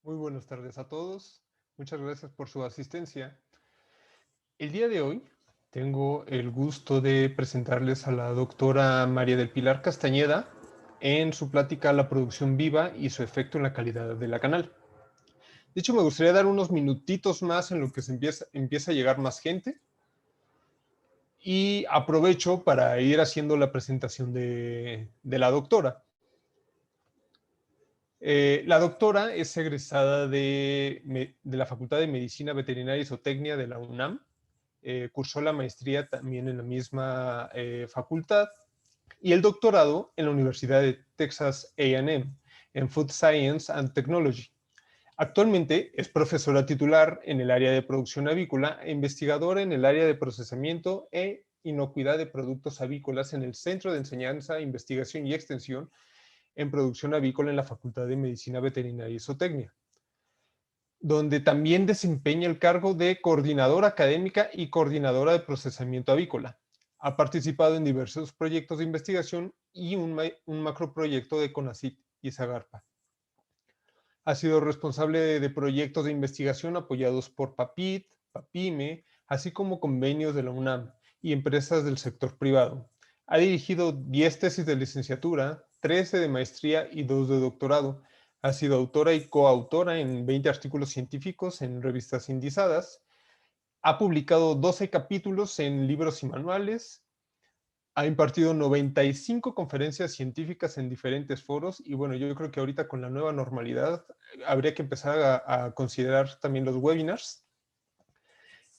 Muy buenas tardes a todos. Muchas gracias por su asistencia. El día de hoy tengo el gusto de presentarles a la doctora María del Pilar Castañeda en su plática La producción viva y su efecto en la calidad de la canal. De hecho, me gustaría dar unos minutitos más en lo que empieza a llegar más gente y aprovecho para ir haciendo la presentación de la doctora. La doctora es egresada de la Facultad de Medicina Veterinaria y Zootecnia de la UNAM. Cursó la maestría también en la misma facultad y el doctorado en la Universidad de Texas A&M en Food Science and Technology. Actualmente es profesora titular en el área de producción avícola e investigadora en el área de procesamiento e inocuidad de productos avícolas en el Centro de Enseñanza, Investigación y Extensión en Producción Avícola en la Facultad de Medicina Veterinaria y Zootecnia, donde también desempeña el cargo de coordinadora académica y coordinadora de procesamiento avícola. Ha participado en diversos proyectos de investigación y un macroproyecto de CONACYT y Zagarpa. Ha sido responsable de proyectos de investigación apoyados por PAPIT, PAPIME, así como convenios de la UNAM y empresas del sector privado. Ha dirigido 10 tesis de licenciatura, 13 de maestría y 2 de doctorado. Ha sido autora y coautora en 20 artículos científicos en revistas indizadas. Ha publicado 12 capítulos en libros y manuales. Ha impartido 95 conferencias científicas en diferentes foros y bueno, yo creo que ahorita con la nueva normalidad habría que empezar a considerar también los webinars.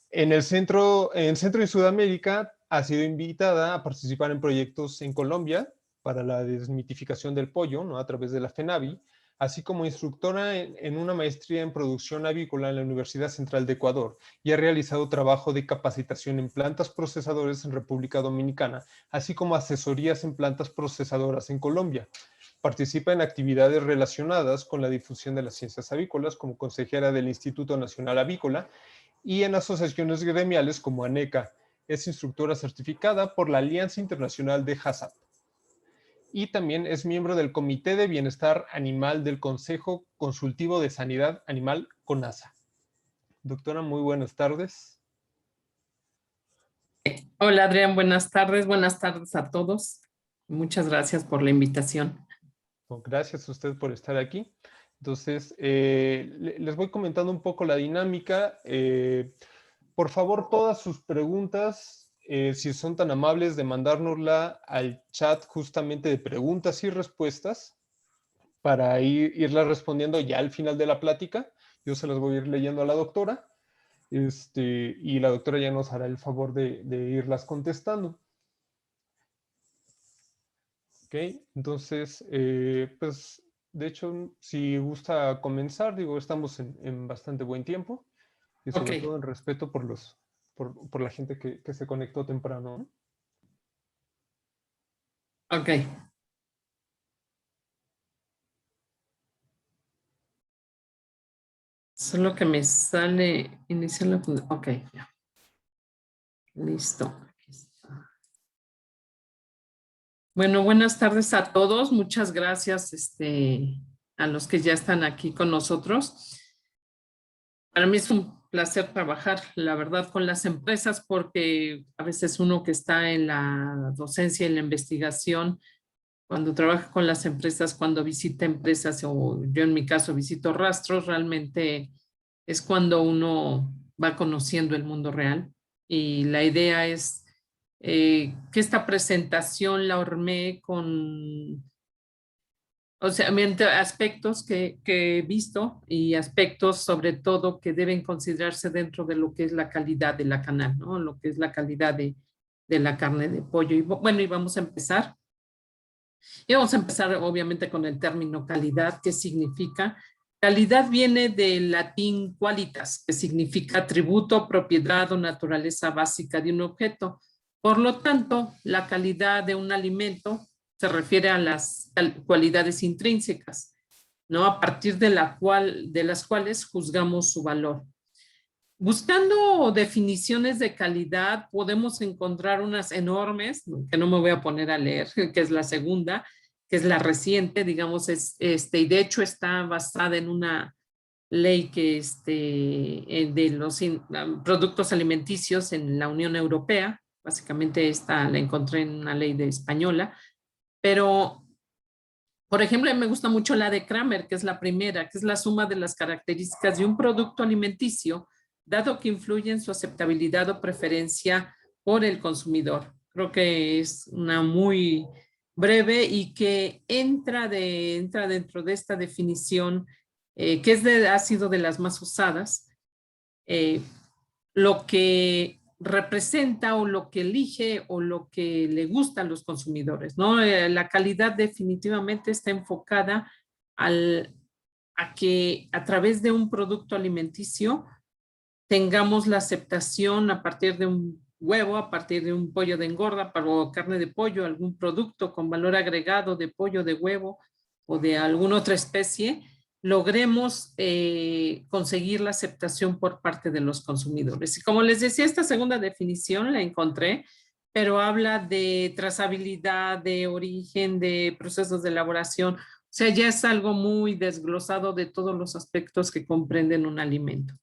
En Centro y Sudamérica ha sido invitada a participar en proyectos en Colombia para la desmitificación del pollo, ¿no? A través de la FENAVI, así como instructora en una maestría en producción avícola en la Universidad Central de Ecuador, y ha realizado trabajo de capacitación en plantas procesadoras en República Dominicana, así como asesorías en plantas procesadoras en Colombia. Participa en actividades relacionadas con la difusión de las ciencias avícolas como consejera del Instituto Nacional Avícola y en asociaciones gremiales como ANECA. Es instructora certificada por la Alianza Internacional de HACCP. Y también es miembro del Comité de Bienestar Animal del Consejo Consultivo de Sanidad Animal, CONASA. Doctora, muy buenas tardes. Hola Adrián, buenas tardes a todos. Muchas gracias por la invitación. Gracias a usted por estar aquí. Entonces, les voy comentando un poco la dinámica. Por favor, todas sus preguntas, si son tan amables de mandárnosla al chat justamente de preguntas y respuestas para irlas respondiendo ya al final de la plática. Yo se las voy a ir leyendo a la doctora y la doctora ya nos hará el favor de irlas contestando. Ok, entonces, pues, de hecho, si gusta comenzar, digo, estamos en bastante buen tiempo y sobre todo en respeto por la gente que se conectó temprano, ¿no? Ok. Solo que me sale iniciar la... Ok, ya. Listo. Aquí está. Bueno, buenas tardes a todos. Muchas gracias a los que ya están aquí con nosotros. Para mí es un placer trabajar, la verdad, con las empresas porque a veces uno que está en la docencia y en la investigación, cuando trabaja con las empresas, cuando visita empresas o yo en mi caso visito rastros, realmente es cuando uno va conociendo el mundo real. Y la idea es que esta presentación la hormé con, o sea, aspectos que he visto y aspectos sobre todo que deben considerarse dentro de lo que es la calidad de la canal, ¿no? Lo que es la calidad de la carne de pollo. Y bueno, y vamos a empezar. Y vamos a empezar obviamente con el término calidad. ¿Qué significa? Calidad viene del latín qualitas, que significa atributo, propiedad o naturaleza básica de un objeto. Por lo tanto, la calidad de un alimento se refiere a las cualidades intrínsecas, ¿no? A partir de las cuales juzgamos su valor. Buscando definiciones de calidad, podemos encontrar unas enormes, que no me voy a poner a leer, que es la segunda, que es la reciente, digamos, y de hecho está basada en una ley que de los productos alimenticios en la Unión Europea. Básicamente esta la encontré en una ley de española, pero por ejemplo, a mí me gusta mucho la de Kramer, que es la primera, que es la suma de las características de un producto alimenticio, dado que influye en su aceptabilidad o preferencia por el consumidor. Creo que es una muy breve y que entra dentro de esta definición, que ha sido de las más usadas, eh, lo que representa o lo que elige o lo que le gusta a los consumidores, ¿no? La calidad definitivamente está enfocada a que a través de un producto alimenticio tengamos la aceptación a partir de un huevo, a partir de un pollo de engorda o carne de pollo, algún producto con valor agregado de pollo, de huevo o de alguna otra especie, logremos conseguir la aceptación por parte de los consumidores. Y como les decía, esta segunda definición la encontré, pero habla de trazabilidad, de origen, de procesos de elaboración. O sea, ya es algo muy desglosado de todos los aspectos que comprenden un alimento.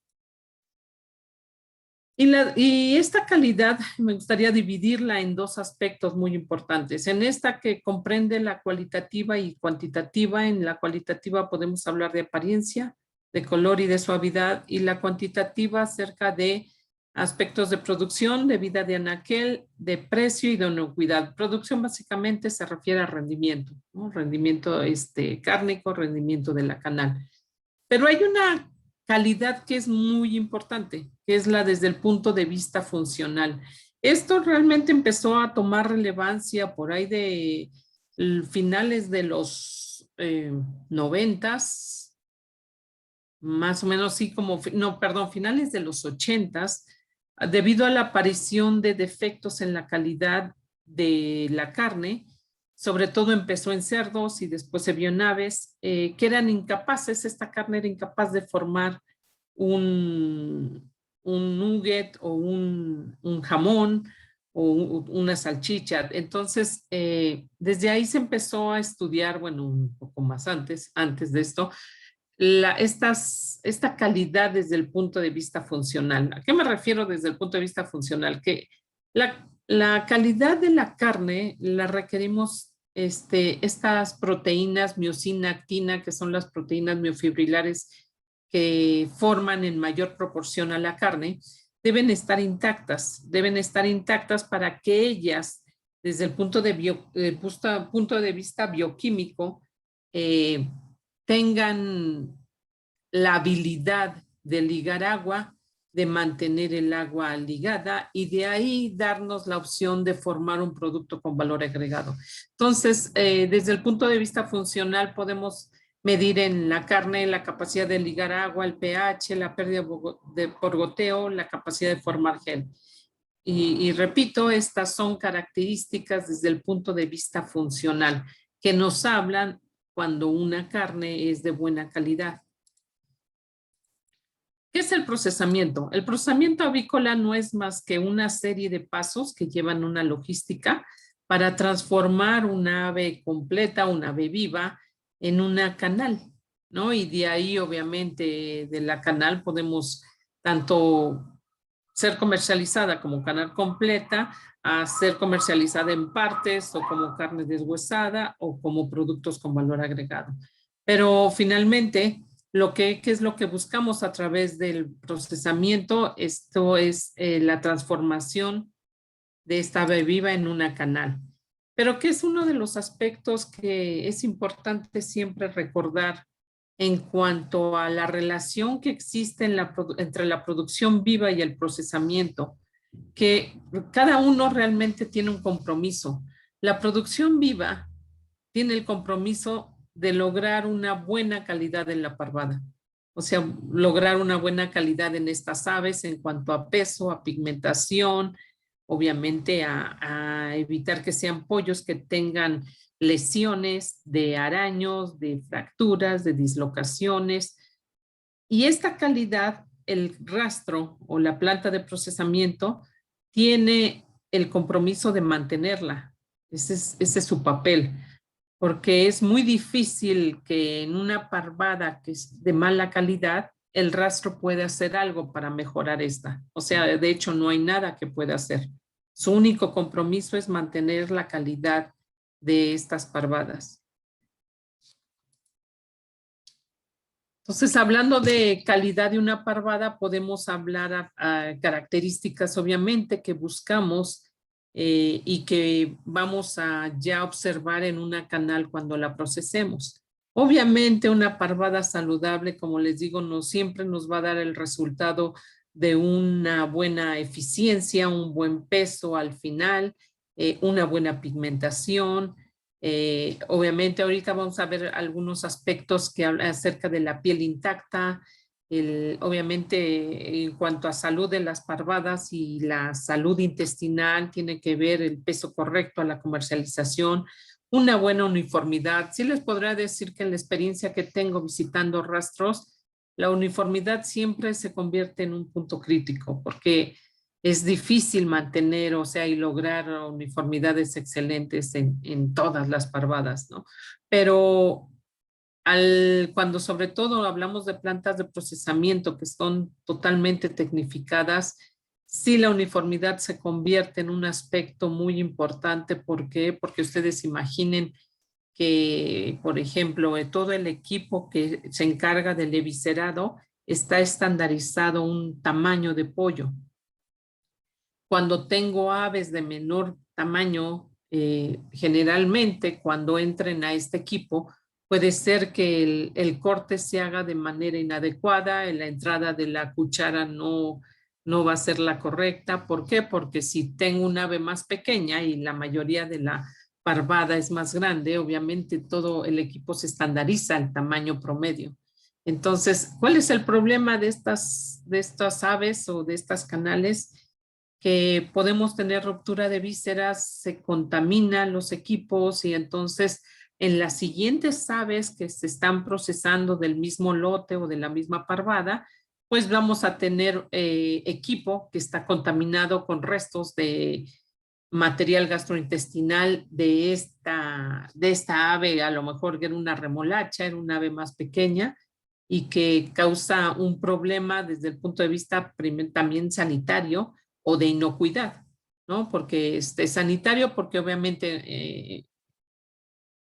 Y esta calidad me gustaría dividirla en dos aspectos muy importantes. En esta que comprende la cualitativa y cuantitativa. En la cualitativa podemos hablar de apariencia, de color y de suavidad, y la cuantitativa acerca de aspectos de producción, de vida de anaquel, de precio y de inocuidad. Producción básicamente se refiere a rendimiento, ¿no? Rendimiento cárnico, rendimiento de la canal. Pero hay una calidad que es muy importante, que es la desde el punto de vista funcional. Esto realmente empezó a tomar relevancia por ahí de finales de los 90s, más o menos sí como, no, perdón, finales de los 80s, debido a la aparición de defectos en la calidad de la carne. Sobre todo empezó en cerdos y después se vio en aves, que eran incapaces, esta carne era incapaz de formar un nugget o un jamón o una salchicha. Entonces, desde ahí se empezó a estudiar, bueno, un poco más antes de esto, esta calidad desde el punto de vista funcional. ¿A qué me refiero desde el punto de vista funcional? Que la calidad de la carne la requerimos estas proteínas miosina, actina, que son las proteínas miofibrilares que forman en mayor proporción a la carne, deben estar intactas para que ellas, desde el punto de vista bioquímico, tengan la habilidad de ligar agua, de mantener el agua ligada y de ahí darnos la opción de formar un producto con valor agregado. Entonces, desde el punto de vista funcional podemos medir en la carne la capacidad de ligar agua, el pH, la pérdida por goteo, la capacidad de formar gel. Y repito, estas son características desde el punto de vista funcional que nos hablan cuando una carne es de buena calidad. ¿Qué es el procesamiento? El procesamiento avícola no es más que una serie de pasos que llevan una logística para transformar una ave completa, una ave viva, en una canal, ¿no? Y de ahí, obviamente, de la canal podemos tanto ser comercializada como canal completa, a ser comercializada en partes o como carne deshuesada o como productos con valor agregado. Pero finalmente, ¿qué es lo que buscamos a través del procesamiento? Esto es la transformación de esta ave viva en una canal. Pero que es uno de los aspectos que es importante siempre recordar en cuanto a la relación que existe entre la producción viva y el procesamiento, que cada uno realmente tiene un compromiso. La producción viva tiene el compromiso de lograr una buena calidad en la parvada. O sea, lograr una buena calidad en estas aves en cuanto a peso, a pigmentación, obviamente a evitar que sean pollos que tengan lesiones de araños, de fracturas, de dislocaciones. Y esta calidad, el rastro o la planta de procesamiento tiene el compromiso de mantenerla. Ese es su papel, porque es muy difícil que en una parvada que es de mala calidad el rastro puede hacer algo para mejorar esta. O sea, de hecho, no hay nada que pueda hacer. Su único compromiso es mantener la calidad de estas parvadas. Entonces, hablando de calidad de una parvada, podemos hablar a características, obviamente, que buscamos y que vamos a ya observar en una canal cuando la procesemos. Obviamente, una parvada saludable, como les digo, no siempre nos va a dar el resultado de una buena eficiencia, un buen peso al final, una buena pigmentación. Obviamente ahorita vamos a ver algunos aspectos que hablan acerca de la piel intacta, obviamente en cuanto a salud de las parvadas y la salud intestinal, tiene que ver el peso correcto a la comercialización, una buena uniformidad. Sí les podré decir que en la experiencia que tengo visitando rastros, la uniformidad siempre se convierte en un punto crítico porque es difícil mantener, o sea, y lograr uniformidades excelentes en todas las parvadas, ¿no? Pero cuando sobre todo hablamos de plantas de procesamiento que son totalmente tecnificadas, sí la uniformidad se convierte en un aspecto muy importante. ¿Por qué? Porque ustedes imaginen que, por ejemplo, todo el equipo que se encarga del eviscerado está estandarizado un tamaño de pollo. Cuando tengo aves de menor tamaño, generalmente cuando entren a este equipo, puede ser que el corte se haga de manera inadecuada, la entrada de la cuchara no va a ser la correcta. ¿Por qué? Porque si tengo un ave más pequeña y la mayoría de la parvada es más grande, obviamente todo el equipo se estandariza al tamaño promedio. Entonces, ¿cuál es el problema de estas aves o de estas canales? Que podemos tener ruptura de vísceras, se contaminan los equipos y entonces en las siguientes aves que se están procesando del mismo lote o de la misma parvada, pues vamos a tener equipo que está contaminado con restos de material gastrointestinal de esta ave, a lo mejor era una remolacha, era una ave más pequeña y que causa un problema desde el punto de vista también sanitario o de inocuidad, ¿no? Porque sanitario, porque obviamente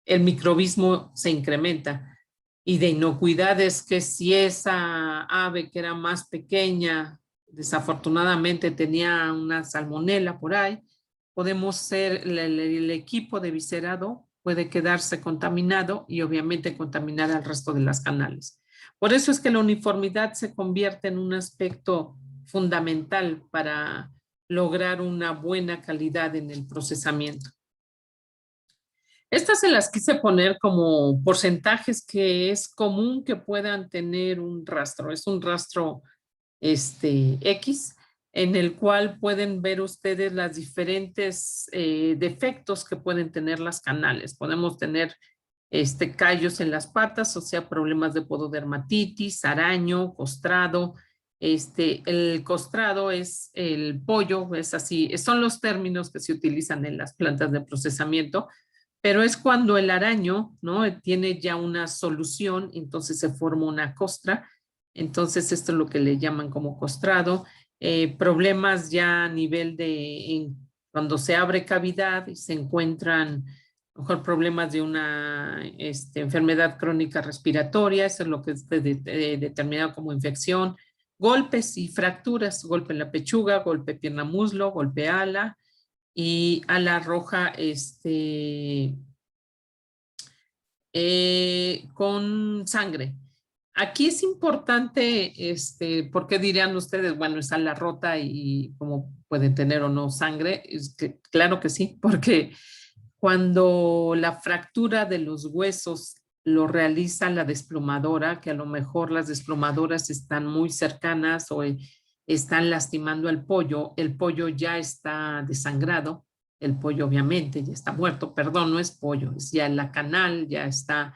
el microbismo se incrementa. Y de inocuidad es que si esa ave que era más pequeña, desafortunadamente tenía una salmonela por ahí, podemos ser, el equipo de viscerado puede quedarse contaminado y obviamente contaminar al resto de las canales. Por eso es que la uniformidad se convierte en un aspecto fundamental para lograr una buena calidad en el procesamiento. Estas se las quise poner como porcentajes que es común que puedan tener un rastro. Es un rastro X, en el cual pueden ver ustedes las diferentes defectos que pueden tener las canales. Podemos tener callos en las patas, o sea, problemas de pododermatitis, araño, costrado. El costrado es el pollo, es así, son los términos que se utilizan en las plantas de procesamiento, pero es cuando el araño, ¿no? Tiene ya una solución, entonces se forma una costra. Entonces esto es lo que le llaman como costrado. Problemas ya a nivel cuando se abre cavidad y se encuentran mejor problemas de una enfermedad crónica respiratoria, eso es lo que es determinado como infección, golpes y fracturas, golpe en la pechuga, golpe pierna muslo, golpe ala y ala roja con sangre. Aquí es importante, porque dirían ustedes, bueno, es ala rota y cómo pueden tener o no sangre. Es que, claro que sí, porque cuando la fractura de los huesos lo realiza la desplomadora, que a lo mejor las desplomadoras están muy cercanas o están lastimando al pollo, el pollo ya está desangrado, el pollo obviamente ya está muerto, perdón, no es pollo, es ya la canal, ya está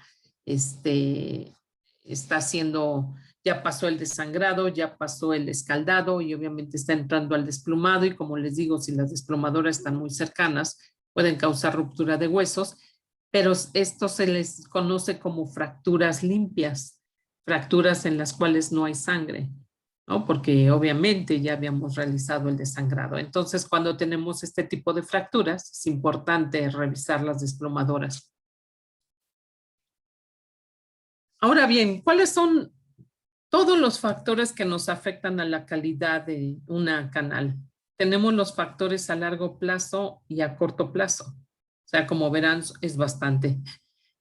haciendo, ya pasó el desangrado, ya pasó el escaldado y obviamente está entrando al desplomado y como les digo, si las desplomadoras están muy cercanas, pueden causar ruptura de huesos, pero esto se les conoce como fracturas limpias. fracturas en las cuales no hay sangre, ¿no? Porque obviamente ya habíamos realizado el desangrado. Entonces, cuando tenemos este tipo de fracturas, es importante revisar las desplomadoras. Ahora bien, ¿cuáles son todos los factores que nos afectan a la calidad de una canal? Tenemos los factores a largo plazo y a corto plazo. O sea, como verán, es bastante.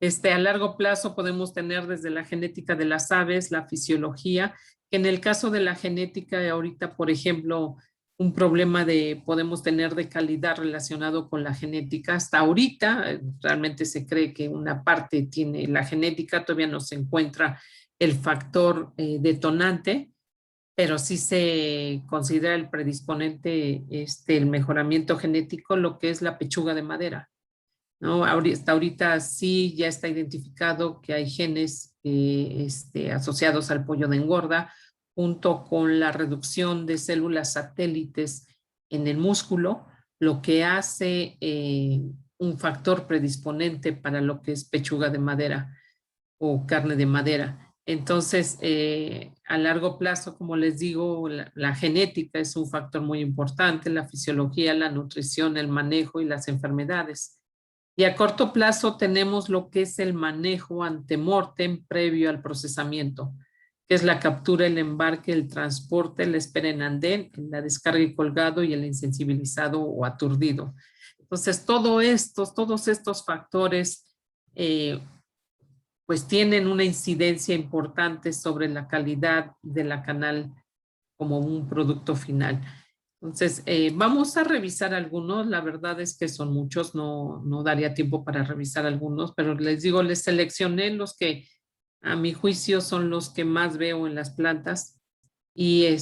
A largo plazo podemos tener desde la genética de las aves, la fisiología, que en el caso de la genética, ahorita, por ejemplo, un problema podemos tener de calidad relacionado con la genética. Hasta ahorita, realmente se cree que una parte tiene la genética, todavía no se encuentra el factor detonante, pero sí se considera el predisponente, el mejoramiento genético, lo que es la pechuga de madera, ¿no? Hasta ahorita sí ya está identificado que hay genes asociados al pollo de engorda, junto con la reducción de células satélites en el músculo, lo que hace un factor predisponente para lo que es pechuga de madera o carne de madera. Entonces, a largo plazo, como les digo, la genética es un factor muy importante, la fisiología, la nutrición, el manejo y las enfermedades. Y a corto plazo tenemos lo que es el manejo antemortem previo al procesamiento, que es la captura, el embarque, el transporte, la espera en andén, la descarga y colgado y el insensibilizado o aturdido. Entonces, todos estos factores pues tienen una incidencia importante sobre la calidad de la canal como un producto final. Entonces, vamos a revisar algunos. La verdad es que son muchos, no daría tiempo para revisar algunos, pero les digo, les seleccioné los que a mi juicio son los que más veo en las plantas y, y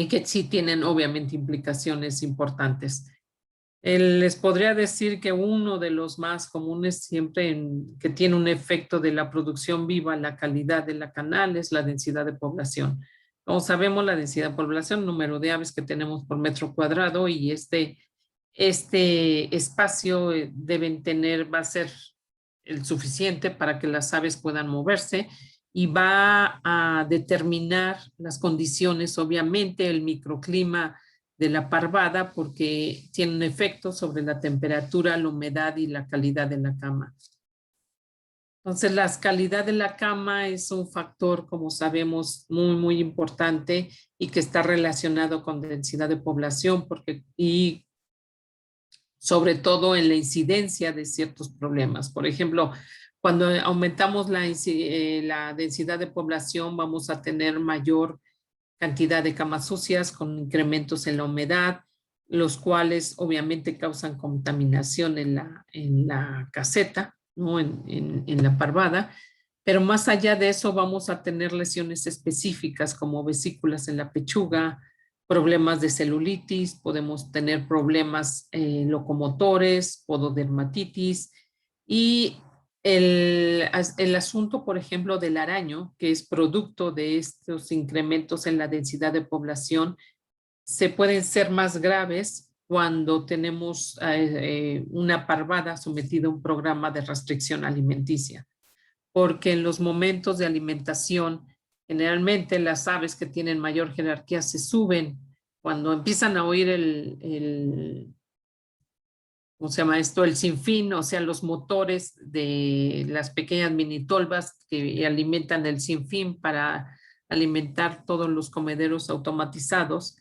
que sí tienen obviamente implicaciones importantes. Les podría decir que uno de los más comunes siempre que tiene un efecto de la producción viva, la calidad de la canal, es la densidad de población. Como sabemos, la densidad de población, número de aves que tenemos por metro cuadrado y este espacio va a ser el suficiente para que las aves puedan moverse y va a determinar las condiciones, obviamente, el microclima de la parvada porque tiene un efecto sobre la temperatura, la humedad y la calidad de la cama. Entonces, la calidad de la cama es un factor, como sabemos, muy importante y que está relacionado con densidad de población y sobre todo en la incidencia de ciertos problemas. Por ejemplo, cuando aumentamos la densidad de población, vamos a tener mayor cantidad de camas sucias con incrementos en la humedad, los cuales obviamente causan contaminación en la caseta, ¿no? en la parvada. Pero más allá de eso vamos a tener lesiones específicas como vesículas en la pechuga, problemas de celulitis, podemos tener problemas locomotores, pododermatitis y el asunto, por ejemplo, del araño, que es producto de estos incrementos en la densidad de población, se pueden ser más graves cuando tenemos una parvada sometida a un programa de restricción alimenticia, porque en los momentos de alimentación, generalmente las aves que tienen mayor jerarquía se suben cuando empiezan a oír ¿cómo se llama esto? El sinfín, o sea, los motores de las pequeñas mini tolvas que alimentan el sinfín para alimentar todos los comederos automatizados.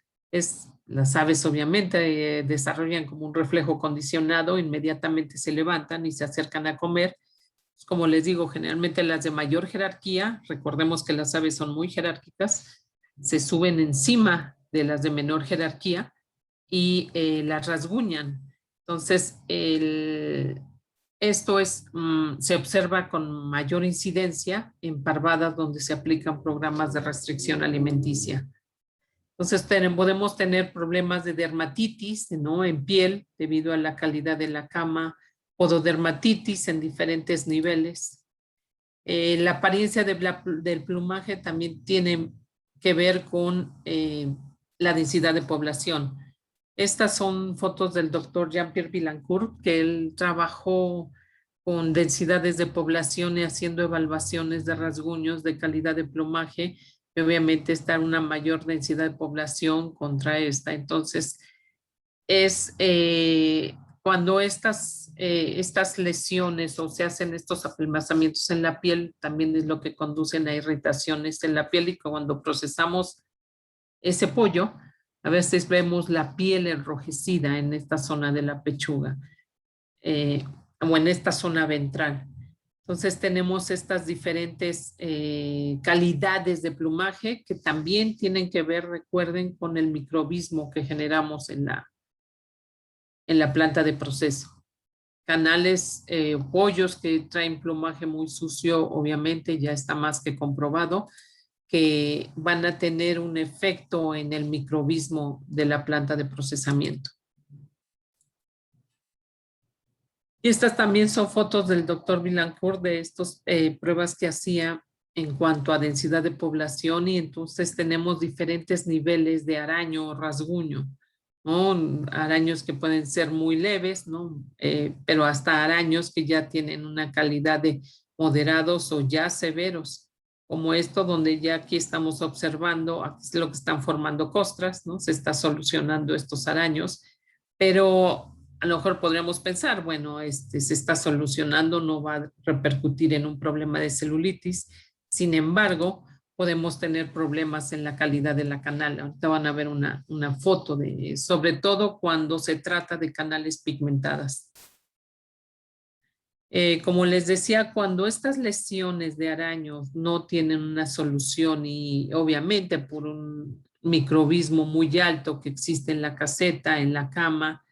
Las aves obviamente desarrollan como un reflejo condicionado, inmediatamente se levantan y se acercan a comer. Como les digo, generalmente las de mayor jerarquía, recordemos que las aves son muy jerárquicas, se suben encima de las de menor jerarquía y las rasguñan. Entonces, esto se observa con mayor incidencia en parvadas donde se aplican programas de restricción alimenticia. Entonces, podemos tener problemas de dermatitis, ¿no? En piel, debido a la calidad de la cama, pododermatitis en diferentes niveles. La apariencia del plumaje también tiene que ver con la densidad de población. Estas son fotos del doctor Jean-Pierre Villancourt, que él trabajó con densidades de población y haciendo evaluaciones de rasguños de calidad de plumaje, y obviamente está una mayor densidad de población contra esta. Entonces, es cuando estas lesiones o se hacen estos apelmazamientos en la piel, también es lo que conducen a irritaciones en la piel, y cuando procesamos ese pollo, a veces vemos la piel enrojecida en esta zona de la pechuga o en esta zona ventral. Entonces tenemos estas diferentes calidades de plumaje que también tienen que ver, recuerden, con el microbismo que generamos en la planta de proceso. Canales, pollos que traen plumaje muy sucio, obviamente ya está más que comprobado que van a tener un efecto en el microbismo de la planta de procesamiento. Y estas también son fotos del doctor Vilancourt de estas pruebas que hacía en cuanto a densidad de población, y entonces tenemos diferentes niveles de araño o rasguño, ¿no? Araños que pueden ser muy leves, ¿no? Pero hasta araños que ya tienen una calidad de moderados o ya severos, como esto donde ya aquí estamos observando, aquí es lo que están formando costras, ¿no? Se está solucionando estos araños, pero a lo mejor podríamos pensar, bueno, se está solucionando, no va a repercutir en un problema de celulitis. Sin embargo, podemos tener problemas en la calidad de la canal. Ahorita van a ver una foto de, sobre todo cuando se trata de canales pigmentadas. Como les decía, cuando estas lesiones de araños no tienen una solución, y obviamente por un microbismo muy alto que existe en la caseta, en la cama,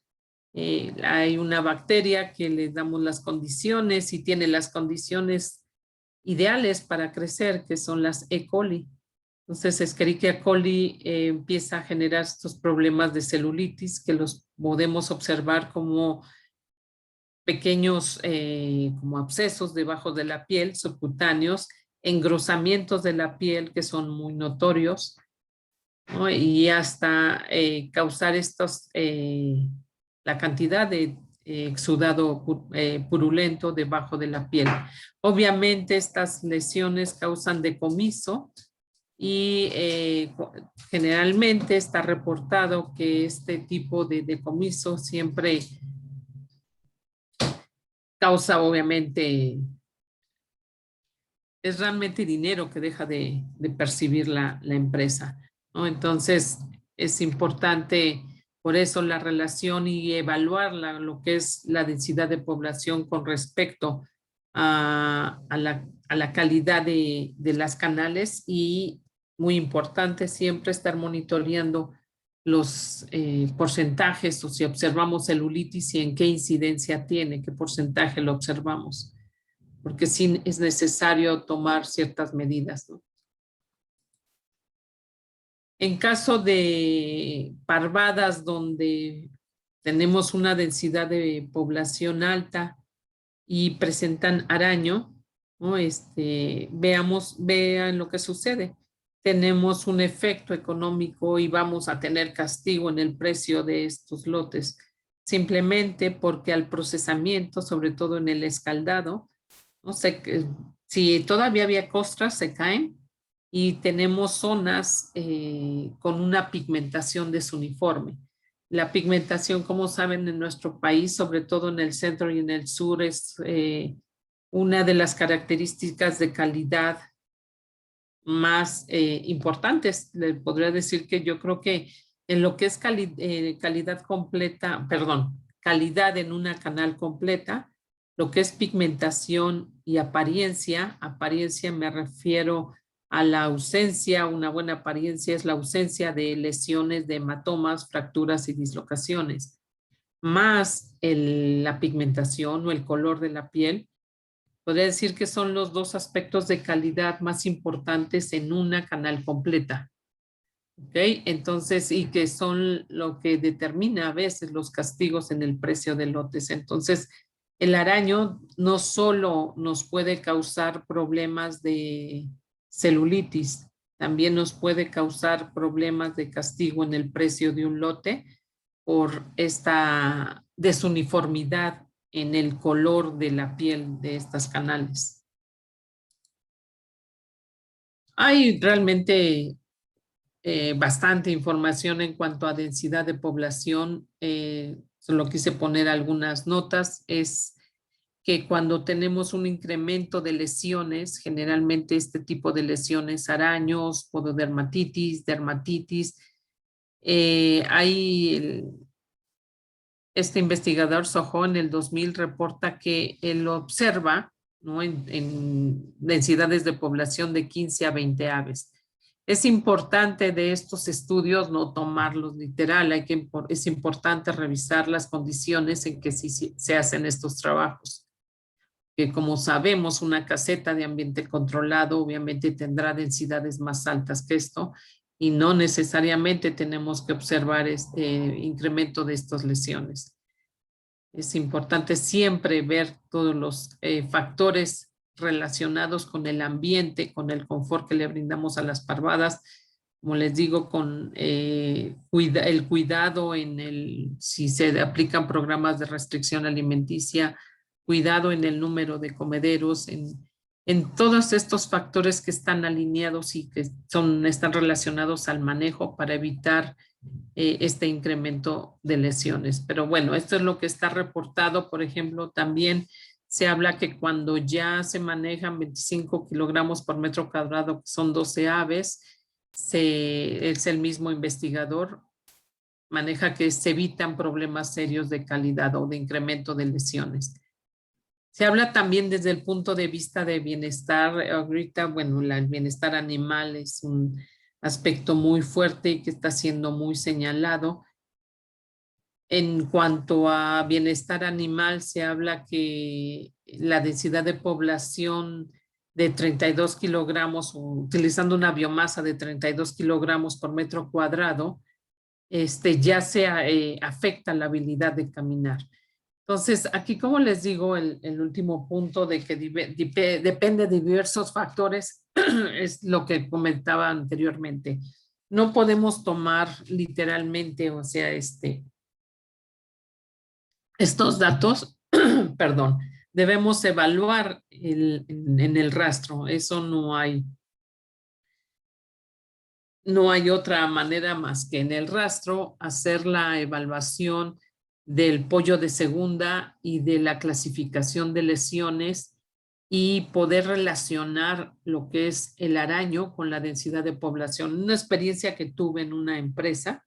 hay una bacteria que le damos las condiciones y tiene las condiciones ideales para crecer, que son las E. coli. Entonces, Escherichia coli empieza a generar estos problemas de celulitis que los podemos observar como pequeños como abscesos debajo de la piel, subcutáneos, engrosamientos de la piel que son muy notorios, ¿no? Y hasta causar la cantidad de exudado purulento debajo de la piel. Obviamente estas lesiones causan decomiso y generalmente está reportado que este tipo de decomiso siempre causa, obviamente, es realmente dinero que deja de percibir la empresa, ¿no? Entonces, es importante por eso la relación y evaluar lo que es la densidad de población con respecto a la calidad de las canales, y muy importante siempre estar monitoreando los porcentajes, o si observamos celulitis y en qué incidencia tiene, qué porcentaje lo observamos, porque sí es necesario tomar ciertas medidas, ¿no? En caso de parvadas donde tenemos una densidad de población alta y presentan araño, ¿no? Vean lo que sucede. Tenemos un efecto económico y vamos a tener castigo en el precio de estos lotes, simplemente porque al procesamiento, sobre todo en el escaldado, no sé, si todavía había costras, se caen, y tenemos zonas con una pigmentación desuniforme. La pigmentación, como saben, en nuestro país, sobre todo en el centro y en el sur, es una de las características de calidad más importantes. Le podría decir que yo creo que en lo que es calidad completa, perdón, calidad en una canal completa, lo que es pigmentación y apariencia me refiero a la ausencia, una buena apariencia es la ausencia de lesiones, de hematomas, fracturas y dislocaciones, más la pigmentación o el color de la piel. Podría decir que son los dos aspectos de calidad más importantes en una canal completa. ¿Ok? Entonces, y que son lo que determina a veces los castigos en el precio de lotes. Entonces, el araño no solo nos puede causar problemas de celulitis, también nos puede causar problemas de castigo en el precio de un lote por esta desuniformidad en el color de la piel de estas canales. Hay realmente bastante información en cuanto a densidad de población. Solo quise poner algunas notas. Es que cuando tenemos un incremento de lesiones, generalmente este tipo de lesiones, araños, pododermatitis, dermatitis, este investigador Soho en el 2000 reporta que él observa, ¿no?, en densidades de población de 15 a 20 aves. Es importante de estos estudios no tomarlos literal, es importante revisar las condiciones en que se hacen estos trabajos. Que como sabemos, una caseta de ambiente controlado obviamente tendrá densidades más altas que esto y no necesariamente tenemos que observar este incremento de estas lesiones. Es importante siempre ver todos los factores relacionados con el ambiente, con el confort que le brindamos a las parvadas, como les digo, con el cuidado si se aplican programas de restricción alimenticia, cuidado en el número de comederos, en todos estos factores que están alineados y que están relacionados al manejo para evitar este incremento de lesiones. Pero bueno, esto es lo que está reportado. Por ejemplo, también se habla que cuando ya se manejan 25 kilogramos por metro cuadrado, que son 12 aves, es el mismo investigador, maneja que se evitan problemas serios de calidad o de incremento de lesiones. Se habla también desde el punto de vista de bienestar. Ahorita, bueno, el bienestar animal es un aspecto muy fuerte y que está siendo muy señalado. En cuanto a bienestar animal, se habla que la densidad de población de 32 kilogramos, utilizando una biomasa de 32 kilogramos por metro cuadrado, ya se afecta la habilidad de caminar. Entonces, aquí, como les digo, el último punto de que depende de diversos factores es lo que comentaba anteriormente. No podemos tomar literalmente, o sea, estos datos, perdón, debemos evaluar en el rastro. Eso no hay otra manera más que en el rastro hacer la evaluación del pollo de segunda y de la clasificación de lesiones y poder relacionar lo que es el araño con la densidad de población. Una experiencia que tuve en una empresa,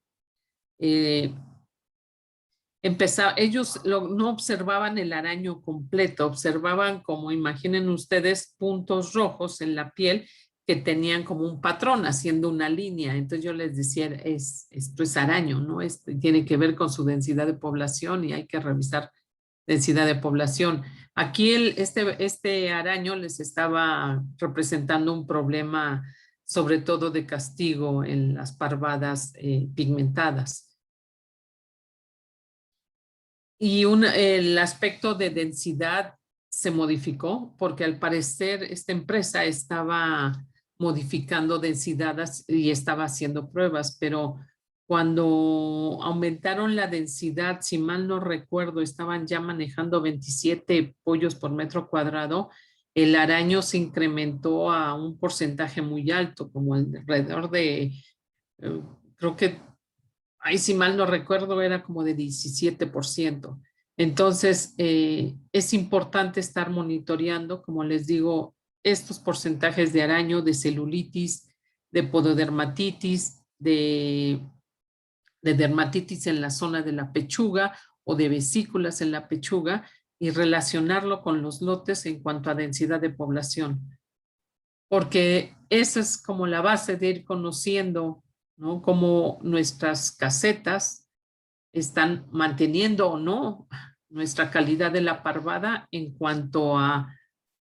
ellos no observaban el araño completo, observaban, como imaginen ustedes, puntos rojos en la piel que tenían como un patrón haciendo una línea. Entonces yo les decía, esto es araño, ¿no? Tiene que ver con su densidad de población y hay que revisar densidad de población. Aquí este araño les estaba representando un problema sobre todo de castigo en las parvadas pigmentadas. Y el aspecto de densidad se modificó porque al parecer esta empresa estaba modificando densidades y estaba haciendo pruebas, pero cuando aumentaron la densidad, si mal no recuerdo, estaban ya manejando 27 pollos por metro cuadrado, el araño se incrementó a un porcentaje muy alto, como alrededor de, creo que ahí si mal no recuerdo, era como de 17%. Entonces, es importante estar monitoreando, como les digo, estos porcentajes de araño, de celulitis, de pododermatitis, de dermatitis en la zona de la pechuga o de vesículas en la pechuga y relacionarlo con los lotes en cuanto a densidad de población. Porque esa es como la base de ir conociendo, ¿no?, cómo nuestras casetas están manteniendo o no nuestra calidad de la parvada en cuanto a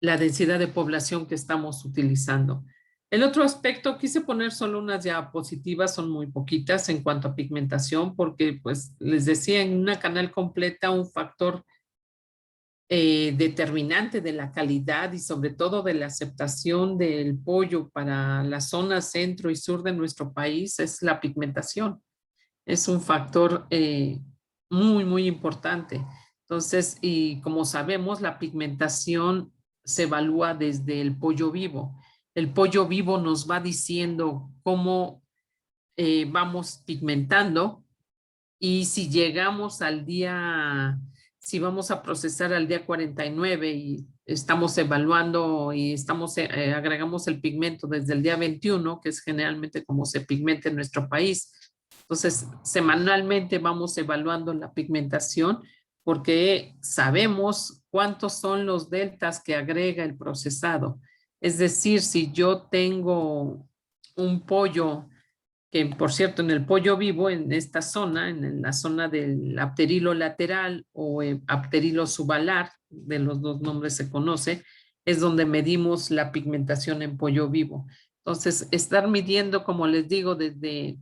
la densidad de población que estamos utilizando. El otro aspecto, quise poner solo unas diapositivas, son muy poquitas en cuanto a pigmentación, porque pues les decía, en una canal completa un factor determinante de la calidad y sobre todo de la aceptación del pollo para la zona centro y sur de nuestro país es la pigmentación. Es un factor muy, muy importante. Entonces, y como sabemos, la pigmentación se evalúa desde el pollo vivo. El pollo vivo nos va diciendo cómo vamos pigmentando y si llegamos al día, si vamos a procesar al día 49 y estamos evaluando y agregamos el pigmento desde el día 21, que es generalmente como se pigmenta en nuestro país. Entonces, semanalmente vamos evaluando la pigmentación porque sabemos cuántos son los deltas que agrega el procesado. Es decir, si yo tengo un pollo que por cierto en el pollo vivo, en esta zona, en la zona del apterilo lateral o apterilo subalar, de los dos nombres se conoce, es donde medimos la pigmentación en pollo vivo. Entonces, estar midiendo, como les digo, desde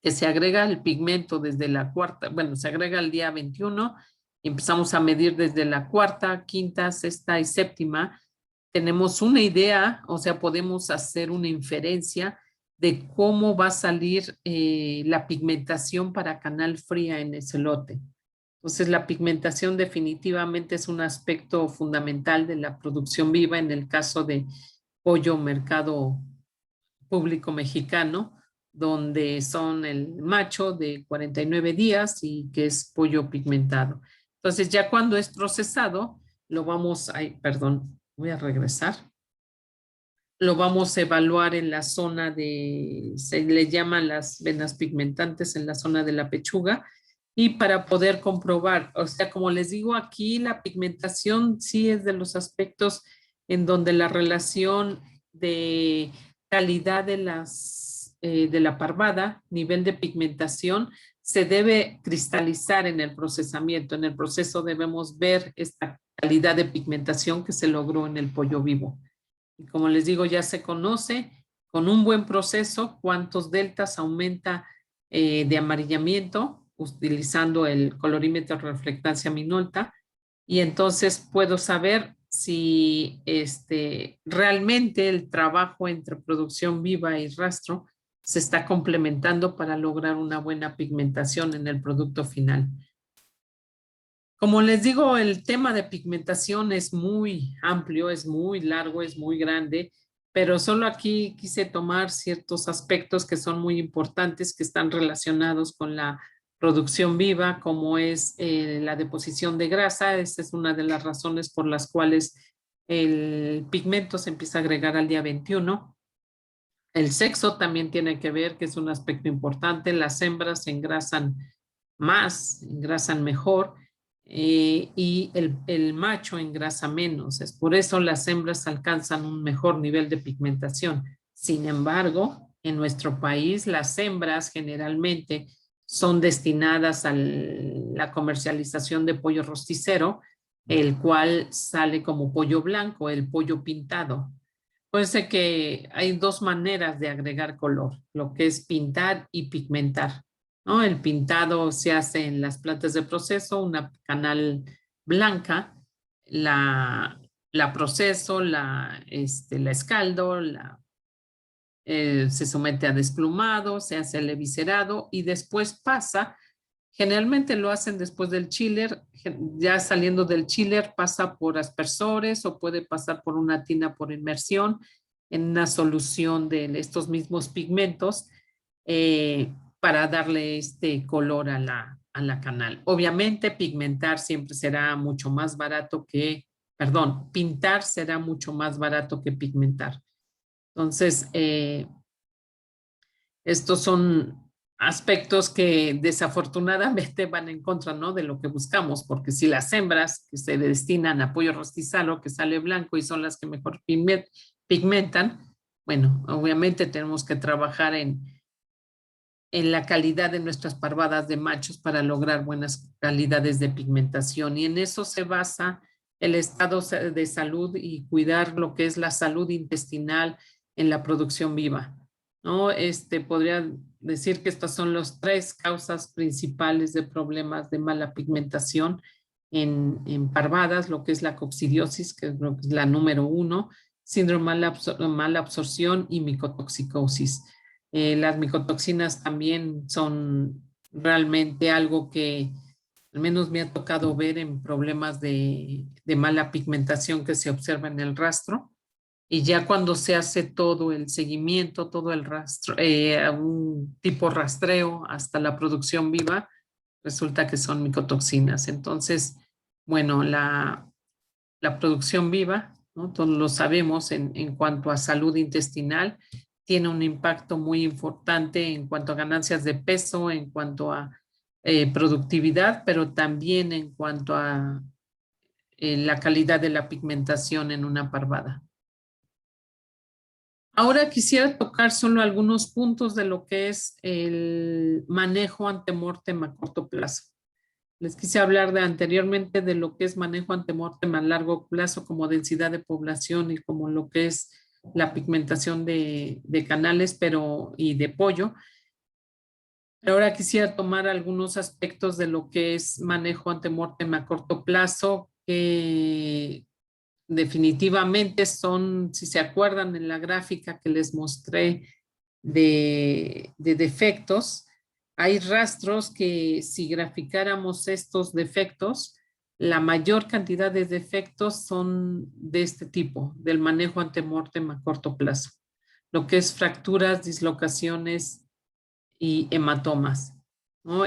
que se agrega el pigmento desde la cuarta, bueno, se agrega el día 21 y empezamos a medir desde la cuarta, quinta, sexta y séptima, tenemos una idea, o sea, podemos hacer una inferencia de cómo va a salir la pigmentación para canal fría en ese lote. Entonces, la pigmentación definitivamente es un aspecto fundamental de la producción viva en el caso de pollo mercado público mexicano, donde son el macho de 49 días y que es pollo pigmentado. Entonces, ya cuando es procesado, lo vamos a, perdón, voy a regresar. Lo vamos a evaluar en la zona de, se le llaman las venas pigmentantes en la zona de la pechuga y para poder comprobar, o sea, como les digo aquí, la pigmentación sí es de los aspectos en donde la relación de calidad de la parvada, nivel de pigmentación, se debe cristalizar en el procesamiento. En el proceso debemos ver esta calidad de pigmentación que se logró en el pollo vivo. Y como les digo, ya se conoce con un buen proceso cuántos deltas aumenta de amarillamiento utilizando el colorímetro de reflectancia minolta y entonces puedo saber si realmente el trabajo entre producción viva y rastro se está complementando para lograr una buena pigmentación en el producto final. Como les digo, el tema de pigmentación es muy amplio, es muy largo, es muy grande, pero solo aquí quise tomar ciertos aspectos que son muy importantes, que están relacionados con la producción viva, como es la deposición de grasa. Esta es una de las razones por las cuales el pigmento se empieza a agregar al día 21. El sexo también tiene que ver, que es un aspecto importante. Las hembras se engrasan más, engrasan mejor y el macho engrasa menos. Es por eso las hembras alcanzan un mejor nivel de pigmentación. Sin embargo, en nuestro país las hembras generalmente son destinadas a la comercialización de pollo rosticero, el cual sale como pollo blanco, el pollo pintado. Puede ser que hay dos maneras de agregar color, lo que es pintar y pigmentar, ¿no? El pintado se hace en las plantas de proceso, una canal blanca, la proceso, la escaldo, se somete a desplumado, se hace el eviscerado y después pasa, generalmente lo hacen después del chiller, ya saliendo del chiller pasa por aspersores o puede pasar por una tina por inmersión en una solución de estos mismos pigmentos para darle este color a la canal. Obviamente pigmentar siempre será mucho más barato que, perdón, pintar será mucho más barato que pigmentar. Entonces, estos son aspectos que desafortunadamente van en contra, ¿no?, de lo que buscamos, porque si las hembras que se destinan a pollo rostizado, que sale blanco y son las que mejor pigmentan, bueno, obviamente tenemos que trabajar en la calidad de nuestras parvadas de machos para lograr buenas calidades de pigmentación. Y en eso se basa el estado de salud y cuidar lo que es la salud intestinal en la producción viva, ¿no? Podría decir que estas son las tres causas principales de problemas de mala pigmentación en parvadas, lo que es la coccidiosis, que es la número 1, síndrome de mala absorción y micotoxicosis. Las micotoxinas también son realmente algo que al menos me ha tocado ver en problemas de mala pigmentación que se observa en el rastro. Y ya cuando se hace todo el seguimiento, todo el rastro, un tipo rastreo hasta la producción viva, resulta que son micotoxinas. Entonces, bueno, la producción viva, ¿no? Todos lo sabemos en cuanto a salud intestinal, tiene un impacto muy importante en cuanto a ganancias de peso, en cuanto a productividad, pero también en cuanto a la calidad de la pigmentación en una parvada. Ahora quisiera tocar solo algunos puntos de lo que es el manejo antemortem a corto plazo. Les quise hablar anteriormente de lo que es manejo antemortem a largo plazo como densidad de población y como lo que es la pigmentación de canales y de pollo. Ahora quisiera tomar algunos aspectos de lo que es manejo antemortem a corto plazo, que definitivamente son, si se acuerdan en la gráfica que les mostré de defectos, hay rastros que si graficáramos estos defectos, la mayor cantidad de defectos son de este tipo, del manejo antemortem a corto plazo, lo que es fracturas, dislocaciones y hematomas, ¿no?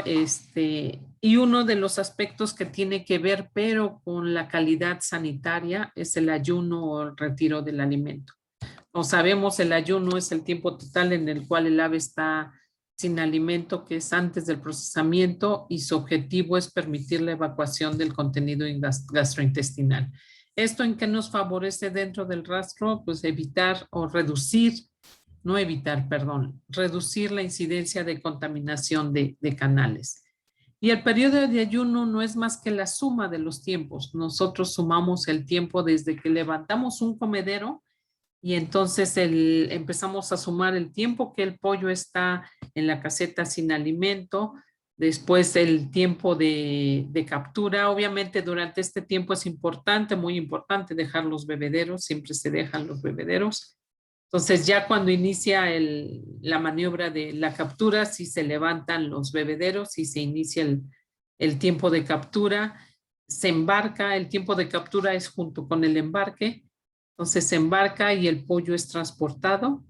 Y uno de los aspectos que tiene que ver, pero con la calidad sanitaria, es el ayuno o el retiro del alimento. Como sabemos, el ayuno es el tiempo total en el cual el ave está sin alimento, que es antes del procesamiento, y su objetivo es permitir la evacuación del contenido gastrointestinal. ¿Esto en qué nos favorece dentro del rastro? Pues evitar o reducir, no evitar, perdón, reducir la incidencia de contaminación de canales. Y el periodo de ayuno no es más que la suma de los tiempos. Nosotros sumamos el tiempo desde que levantamos un comedero y entonces empezamos a sumar el tiempo que el pollo está en la caseta sin alimento, después el tiempo de captura. Obviamente durante este tiempo es importante, muy importante dejar los bebederos, siempre se dejan los bebederos. Entonces ya cuando inicia la maniobra de la captura, sí se levantan los bebederos y se inicia el tiempo de captura, se embarca, el tiempo de captura es junto con el embarque. Entonces se embarca y el pollo es transportado,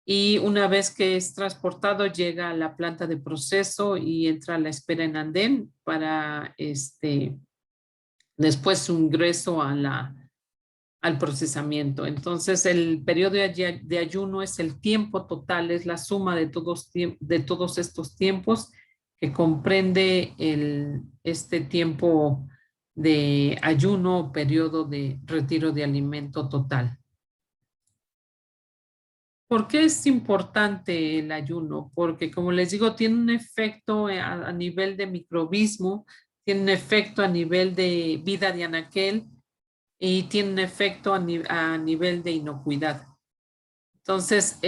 y una vez que es transportado llega a la planta de proceso y entra a la espera en andén para después su ingreso al procesamiento. Entonces el periodo de ayuno es el tiempo total, es la suma de todos estos tiempos que comprende este tiempo de ayuno, periodo de retiro de alimento total. ¿Por qué es importante el ayuno? Porque, como les digo, tiene un efecto a nivel de microbismo, tiene un efecto a nivel de vida de anaquel y tiene un efecto a nivel de inocuidad. Entonces,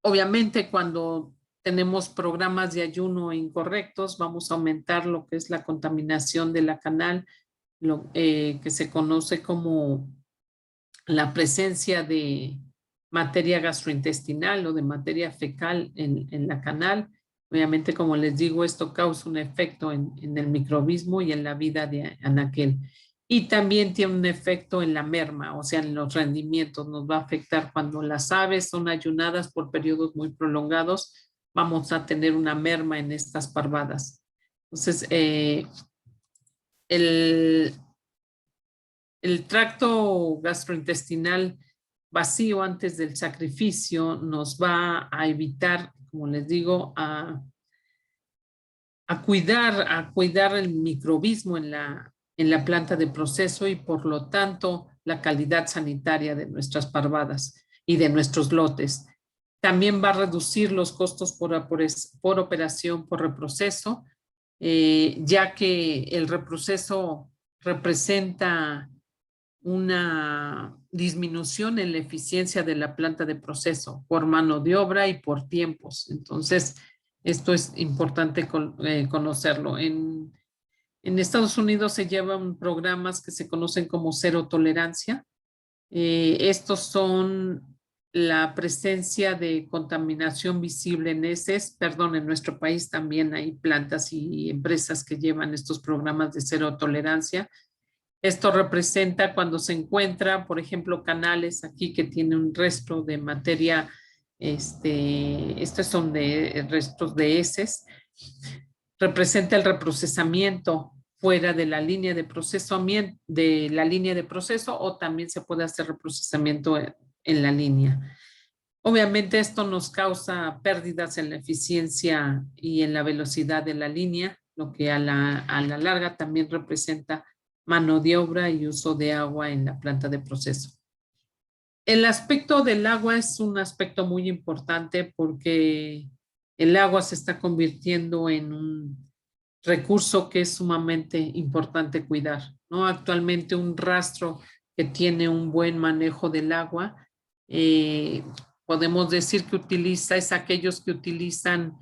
obviamente, cuando tenemos programas de ayuno incorrectos, vamos a aumentar lo que es la contaminación de la canal, que se conoce como la presencia de materia gastrointestinal o de materia fecal en la canal. Obviamente, como les digo, esto causa un efecto en el microbismo y en la vida de anaquel. Y también tiene un efecto en la merma, o sea, en los rendimientos. Nos va a afectar cuando las aves son ayunadas por periodos muy prolongados. Vamos a tener una merma en estas parvadas. Entonces, el tracto gastrointestinal vacío antes del sacrificio nos va a evitar, como les digo, a cuidar el microbismo en la planta de proceso y por lo tanto la calidad sanitaria de nuestras parvadas y de nuestros lotes. También va a reducir los costos por operación por reproceso, ya que el reproceso representa una disminución en la eficiencia de la planta de proceso por mano de obra y por tiempos. Entonces, esto es importante conocerlo. En Estados Unidos se llevan programas que se conocen como cero tolerancia. Estos son la presencia de contaminación visible en heces. Perdón, en nuestro país también hay plantas y empresas que llevan estos programas de cero tolerancia. Esto representa cuando se encuentra, por ejemplo, canales aquí que tienen un resto de materia, estos son de restos de heces, representa el reprocesamiento fuera de la línea de procesamiento, o también se puede hacer reprocesamiento en la línea. Obviamente esto nos causa pérdidas en la eficiencia y en la velocidad de la línea, lo que a la larga también representa mano de obra y uso de agua en la planta de proceso. El aspecto del agua es un aspecto muy importante porque el agua se está convirtiendo en un recurso que es sumamente importante cuidar, ¿no? Actualmente un rastro que tiene un buen manejo del agua, eh, podemos decir que es aquellos que utilizan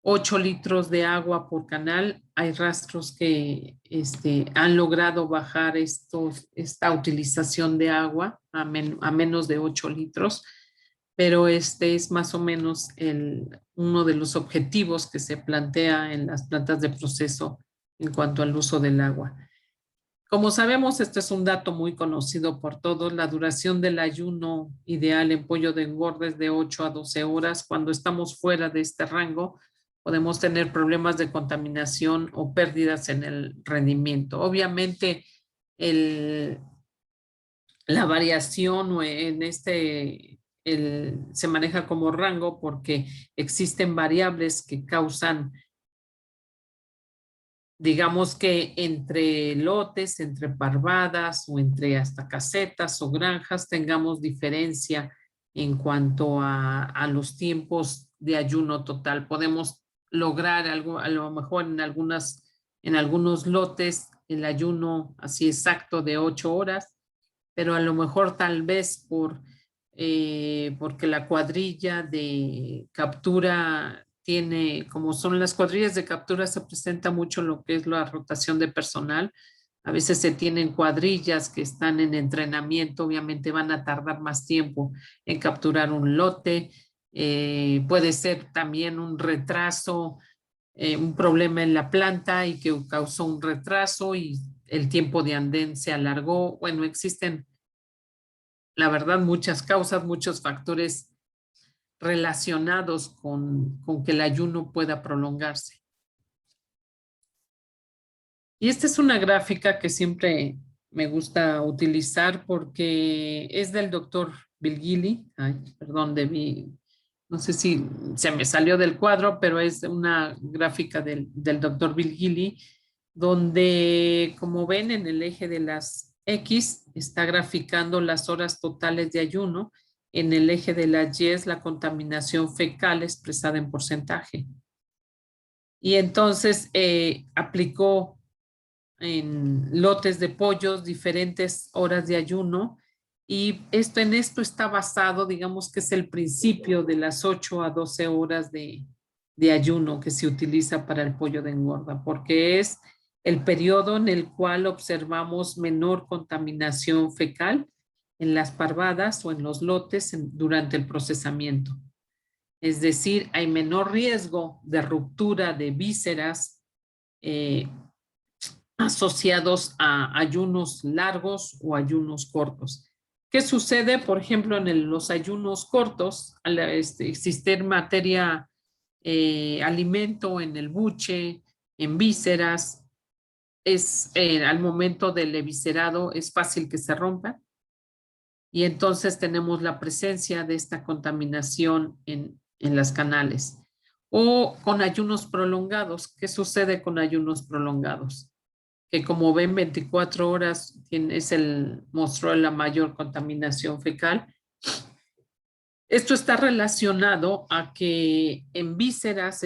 8 litros de agua por canal. Hay rastros que han logrado bajar esta utilización de agua a menos de 8 litros, pero este es más o menos uno de los objetivos que se plantea en las plantas de proceso en cuanto al uso del agua. Como sabemos, este es un dato muy conocido por todos. La duración del ayuno ideal en pollo de engorde es de 8 a 12 horas. Cuando estamos fuera de este rango, podemos tener problemas de contaminación o pérdidas en el rendimiento. Obviamente, la variación se maneja como rango porque existen variables que causan, digamos que entre lotes, entre parvadas o entre hasta casetas o granjas tengamos diferencia en cuanto a los tiempos de ayuno total. Podemos lograr algo, a lo mejor en algunos lotes el ayuno así exacto de 8 horas, pero a lo mejor tal vez porque la cuadrilla de captura tiene, como son las cuadrillas de captura, se presenta mucho lo que es la rotación de personal. A veces se tienen cuadrillas que están en entrenamiento, obviamente van a tardar más tiempo en capturar un lote. Puede ser también un retraso, un problema en la planta y que causó un retraso y el tiempo de andén se alargó. Bueno, existen, la verdad, muchas causas, muchos factores relacionados con que el ayuno pueda prolongarse. Y esta es una gráfica que siempre me gusta utilizar porque es del doctor Virgili. Ay, perdón, no sé si se me salió del cuadro, pero es una gráfica del doctor Virgili, donde, como ven, en el eje de las X está graficando las horas totales de ayuno. En el eje de las Y es la contaminación fecal expresada en porcentaje. Y entonces aplicó en lotes de pollos diferentes horas de ayuno y en esto está basado, digamos que es el principio de las 8 a 12 horas de ayuno que se utiliza para el pollo de engorda, porque es el periodo en el cual observamos menor contaminación fecal en las parvadas o en los lotes durante el procesamiento. Es decir, hay menor riesgo de ruptura de vísceras asociados a ayunos largos o ayunos cortos. ¿Qué sucede, por ejemplo, en los ayunos cortos? Al existir materia, alimento en el buche, en vísceras, al momento del eviscerado es fácil que se rompa y entonces tenemos la presencia de esta contaminación en las canales. O con ayunos prolongados. ¿Qué sucede con ayunos prolongados? Que como ven 24 horas mostró la mayor contaminación fecal. Esto está relacionado a que en vísceras,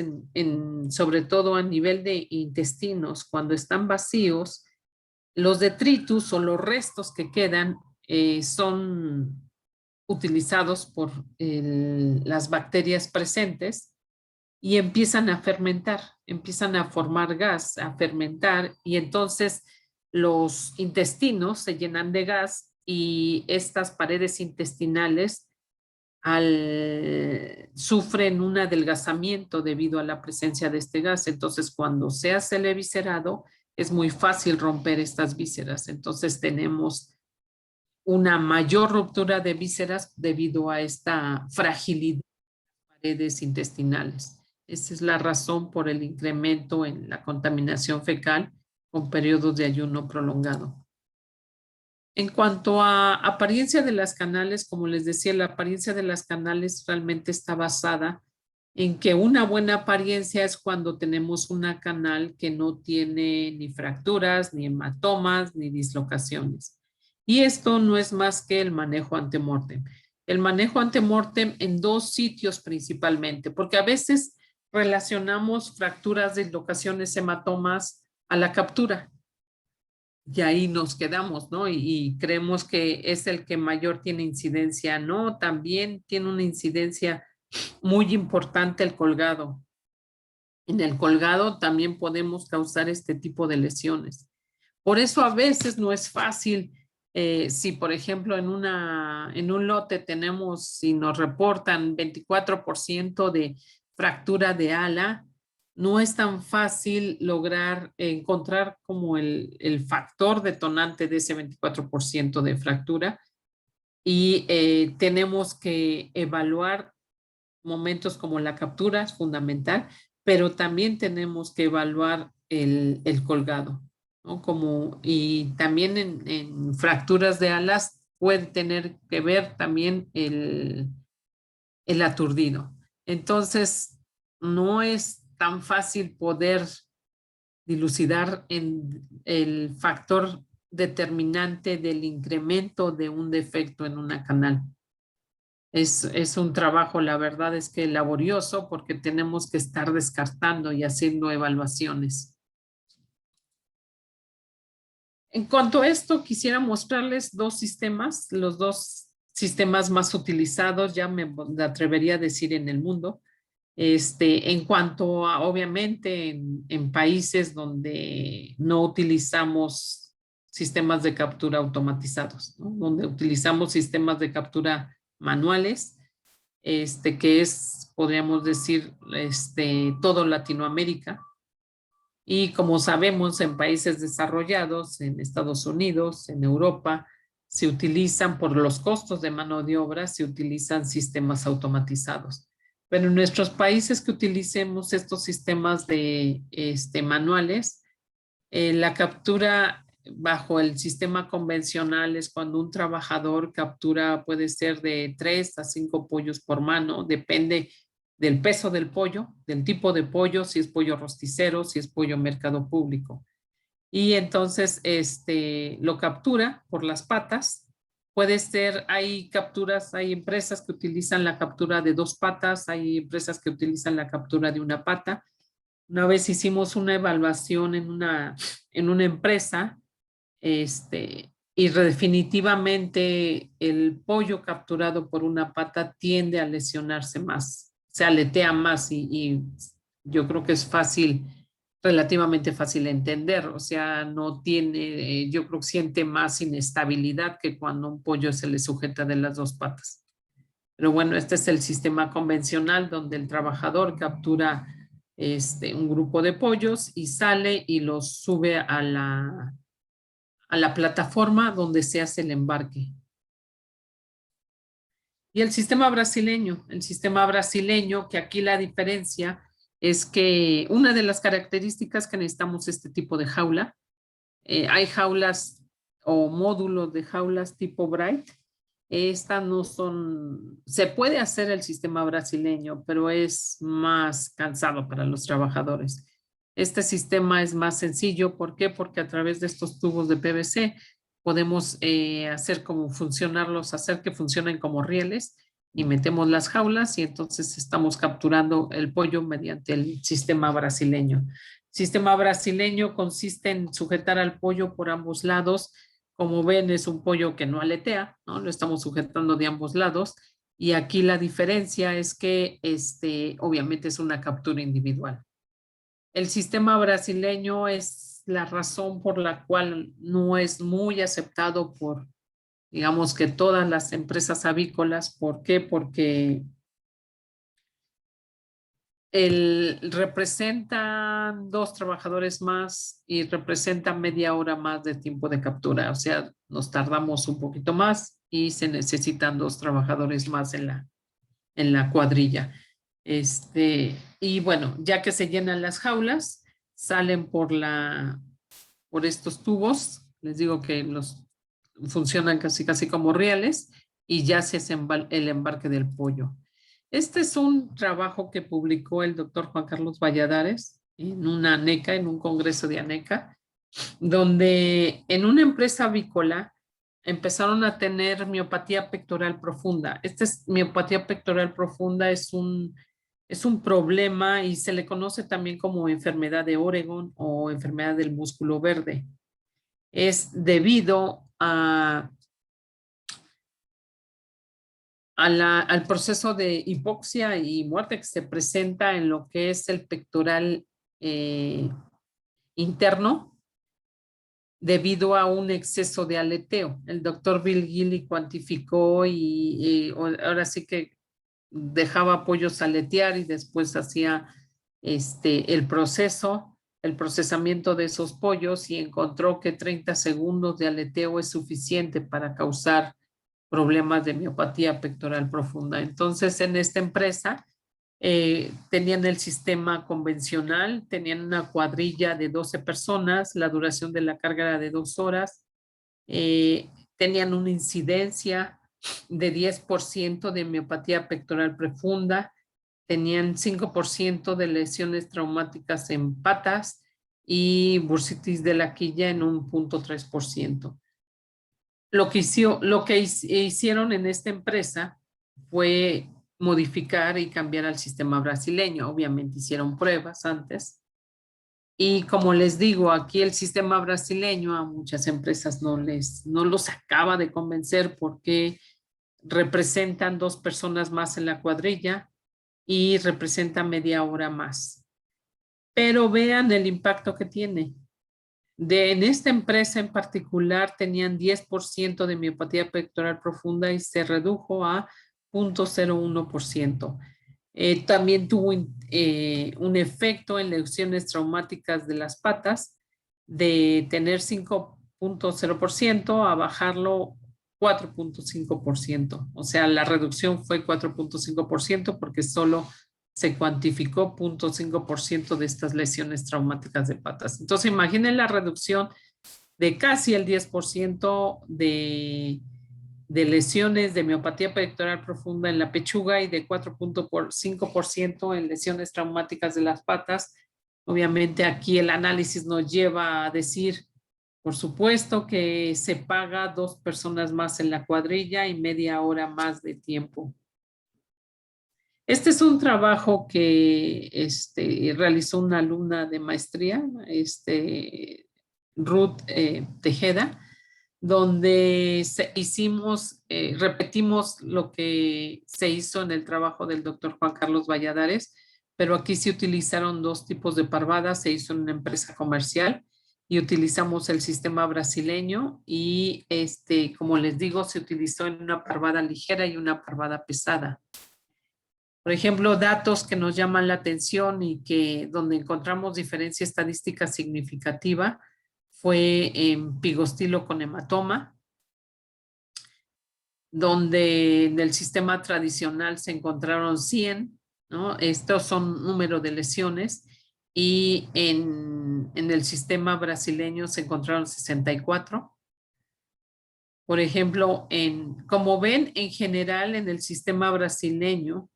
sobre todo a nivel de intestinos, cuando están vacíos, los detritus o los restos que quedan son utilizados por las bacterias presentes y empiezan a fermentar, empiezan a formar gas, a fermentar, y entonces los intestinos se llenan de gas y estas paredes intestinales sufren un adelgazamiento debido a la presencia de este gas. Entonces, cuando se hace el eviscerado, es muy fácil romper estas vísceras. Entonces, tenemos una mayor ruptura de vísceras debido a esta fragilidad de paredes intestinales. Esa es la razón por el incremento en la contaminación fecal con periodos de ayuno prolongado. En cuanto a apariencia de las canales, como les decía, la apariencia de las canales realmente está basada en que una buena apariencia es cuando tenemos una canal que no tiene ni fracturas, ni hematomas, ni dislocaciones. Y esto no es más que el manejo antemortem. El manejo antemortem en dos sitios principalmente, porque a veces relacionamos fracturas, dislocaciones, hematomas a la captura y ahí nos quedamos, ¿no? Y creemos que es el que mayor tiene incidencia. No, también tiene una incidencia muy importante el colgado. En el colgado también podemos causar este tipo de lesiones. Por eso a veces no es fácil, si por ejemplo en un lote tenemos, si nos reportan 24% de fractura de ala, no es tan fácil lograr encontrar como el factor detonante de ese 24% de fractura y tenemos que evaluar momentos como la captura, es fundamental, pero también tenemos que evaluar el colgado, ¿no? Como, y también en fracturas de alas puede tener que ver también el aturdido. Entonces, no es tan fácil poder dilucidar en el factor determinante del incremento de un defecto en una canal. Es un trabajo, la verdad es que laborioso, porque tenemos que estar descartando y haciendo evaluaciones. En cuanto a esto, quisiera mostrarles dos sistemas, los dos sistemas más utilizados, ya me atrevería a decir en el mundo. En cuanto a, obviamente, en países donde no utilizamos sistemas de captura automatizados, ¿no? Donde utilizamos sistemas de captura manuales, que es, podríamos decir, todo Latinoamérica. Y como sabemos, en países desarrollados, en Estados Unidos, en Europa, se utilizan por los costos de mano de obra, se utilizan sistemas automatizados. Pero en nuestros países que utilicemos estos sistemas de manuales, la captura bajo el sistema convencional es cuando un trabajador captura, puede ser de 3 a 5 pollos por mano, depende del peso del pollo, del tipo de pollo, si es pollo rosticero, si es pollo mercado público. Y entonces lo captura por las patas. Puede ser, hay capturas, hay empresas que utilizan la captura de 2 patas, hay empresas que utilizan la captura de una pata. Una vez hicimos una evaluación en una empresa, y definitivamente el pollo capturado por una pata tiende a lesionarse más, se aletea más y yo creo que es fácil, relativamente fácil de entender, o sea, no tiene, yo creo que siente más inestabilidad que cuando un pollo se le sujeta de las 2 patas. Pero bueno, este es el sistema convencional donde el trabajador captura un grupo de pollos y sale y los sube a la plataforma donde se hace el embarque. Y el sistema brasileño, que aquí la diferencia es que una de las características que necesitamos este tipo de jaula, hay jaulas o módulos de jaulas tipo Bright. Estas no son, se puede hacer el sistema brasileño, pero es más cansado para los trabajadores. Este sistema es más sencillo. ¿Por qué? Porque a través de estos tubos de PVC podemos hacer como funcionarlos, hacer que funcionen como rieles y metemos las jaulas y entonces estamos capturando el pollo mediante el sistema brasileño. El sistema brasileño consiste en sujetar al pollo por ambos lados. Como ven, es un pollo que no aletea, ¿no? Lo estamos sujetando de ambos lados. Y aquí la diferencia es que obviamente es una captura individual. El sistema brasileño es la razón por la cual no es muy aceptado por digamos que todas las empresas avícolas. ¿Por qué? Porque representan 2 trabajadores más y representa media hora más de tiempo de captura. O sea, nos tardamos un poquito más y se necesitan 2 trabajadores más en la cuadrilla. Y bueno, ya que se llenan las jaulas, salen por estos tubos. Les digo que funcionan casi casi como rieles y ya se hace el embarque del pollo. Este es un trabajo que publicó el doctor Juan Carlos Valladares en una ANECA, en un congreso de ANECA, donde en una empresa avícola empezaron a tener miopatía pectoral profunda. Miopatía pectoral profunda es un problema y se le conoce también como enfermedad de Oregon o enfermedad del músculo verde. Es debido al proceso de hipoxia y muerte que se presenta en lo que es el pectoral interno debido a un exceso de aleteo. El doctor Bill Gilly cuantificó y ahora sí que dejaba pollos aletear y después hacía el procesamiento de esos pollos y encontró que 30 segundos de aleteo es suficiente para causar problemas de miopatía pectoral profunda. Entonces, en esta empresa tenían el sistema convencional, tenían una cuadrilla de 12 personas, la duración de la carga era de 2 horas, tenían una incidencia de 10% de miopatía pectoral profunda, tenían 5% de lesiones traumáticas en patas y bursitis de la quilla en un 0.3%. Lo que hicieron en esta empresa fue modificar y cambiar al sistema brasileño. Obviamente hicieron pruebas antes. Y como les digo, aquí el sistema brasileño a muchas empresas no los acaba de convencer porque representan 2 personas más en la cuadrilla y representan media hora más. Pero vean el impacto que tiene. En esta empresa en particular tenían 10% de miopatía pectoral profunda y se redujo a 0.01%. También tuvo un efecto en lesiones traumáticas de las patas de tener 5.0% a bajarlo 4.5%. O sea, la reducción fue 4.5% porque solo se cuantificó 0.5% de estas lesiones traumáticas de patas. Entonces, imaginen la reducción de casi el 10% de lesiones de miopatía pectoral profunda en la pechuga y de 4.5% en lesiones traumáticas de las patas. Obviamente aquí el análisis nos lleva a decir, por supuesto, que se paga 2 personas más en la cuadrilla y media hora más de tiempo. Este es un trabajo que realizó una alumna de maestría, Ruth Tejeda, donde repetimos lo que se hizo en el trabajo del doctor Juan Carlos Valladares, pero aquí se utilizaron 2 tipos de parvadas, se hizo en una empresa comercial y utilizamos el sistema brasileño y como les digo, se utilizó en una parvada ligera y una parvada pesada. Por ejemplo, datos que nos llaman la atención y donde encontramos diferencia estadística significativa fue en pigostilo con hematoma, donde en el sistema tradicional se encontraron 100, ¿no? Estos son número de lesiones, y en el sistema brasileño se encontraron 64. Por ejemplo, como ven, en general en el sistema brasileño,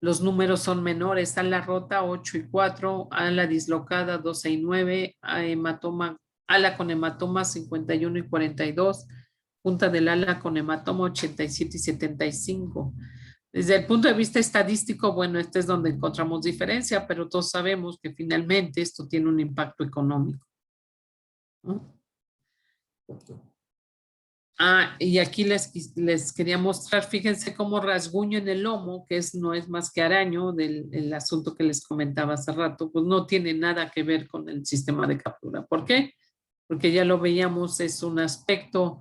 los números son menores: ala rota 8 y 4, ala dislocada 12 y 9, ala con hematoma 51 y 42, punta del ala con hematoma 87 y 75. Desde el punto de vista estadístico, bueno, este es donde encontramos diferencia, pero todos sabemos que finalmente esto tiene un impacto económico, ¿no? Y aquí les quería mostrar, fíjense cómo rasguño en el lomo, que no es más que araño del asunto que les comentaba hace rato, pues no tiene nada que ver con el sistema de captura. ¿Por qué? Porque ya lo veíamos, es un aspecto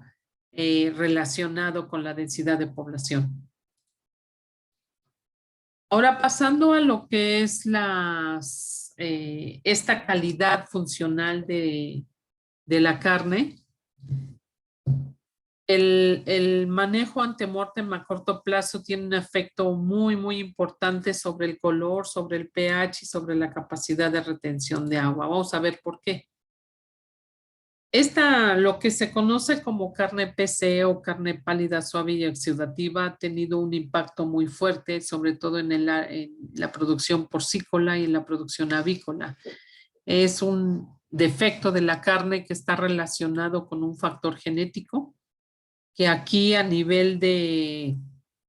relacionado con la densidad de población. Ahora pasando a lo que es esta calidad funcional de la carne, el manejo antemortem a corto plazo tiene un efecto muy, muy importante sobre el color, sobre el pH y sobre la capacidad de retención de agua. Vamos a ver por qué. Lo que se conoce como carne PC o carne pálida, suave y oxidativa ha tenido un impacto muy fuerte, sobre todo en la producción porcícola y en la producción avícola. Es un defecto de la carne que está relacionado con un factor genético, que aquí a nivel de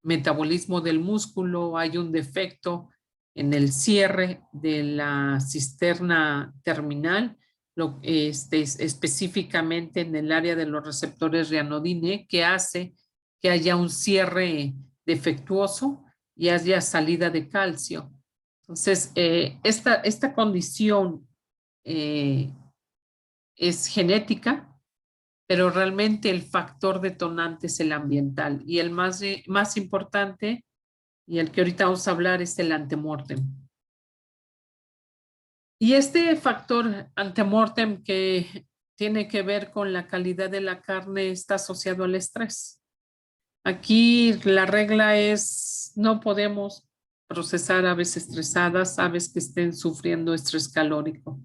metabolismo del músculo hay un defecto en el cierre de la cisterna terminal, específicamente en el área de los receptores rianodine, que hace que haya un cierre defectuoso y haya salida de calcio. Entonces, esta condición es genética, pero realmente el factor detonante es el ambiental. Y el más importante, y el que ahorita vamos a hablar, es el antemortem. Y este factor antemortem que tiene que ver con la calidad de la carne está asociado al estrés. Aquí la regla es, no podemos procesar aves estresadas, aves que estén sufriendo estrés calórico.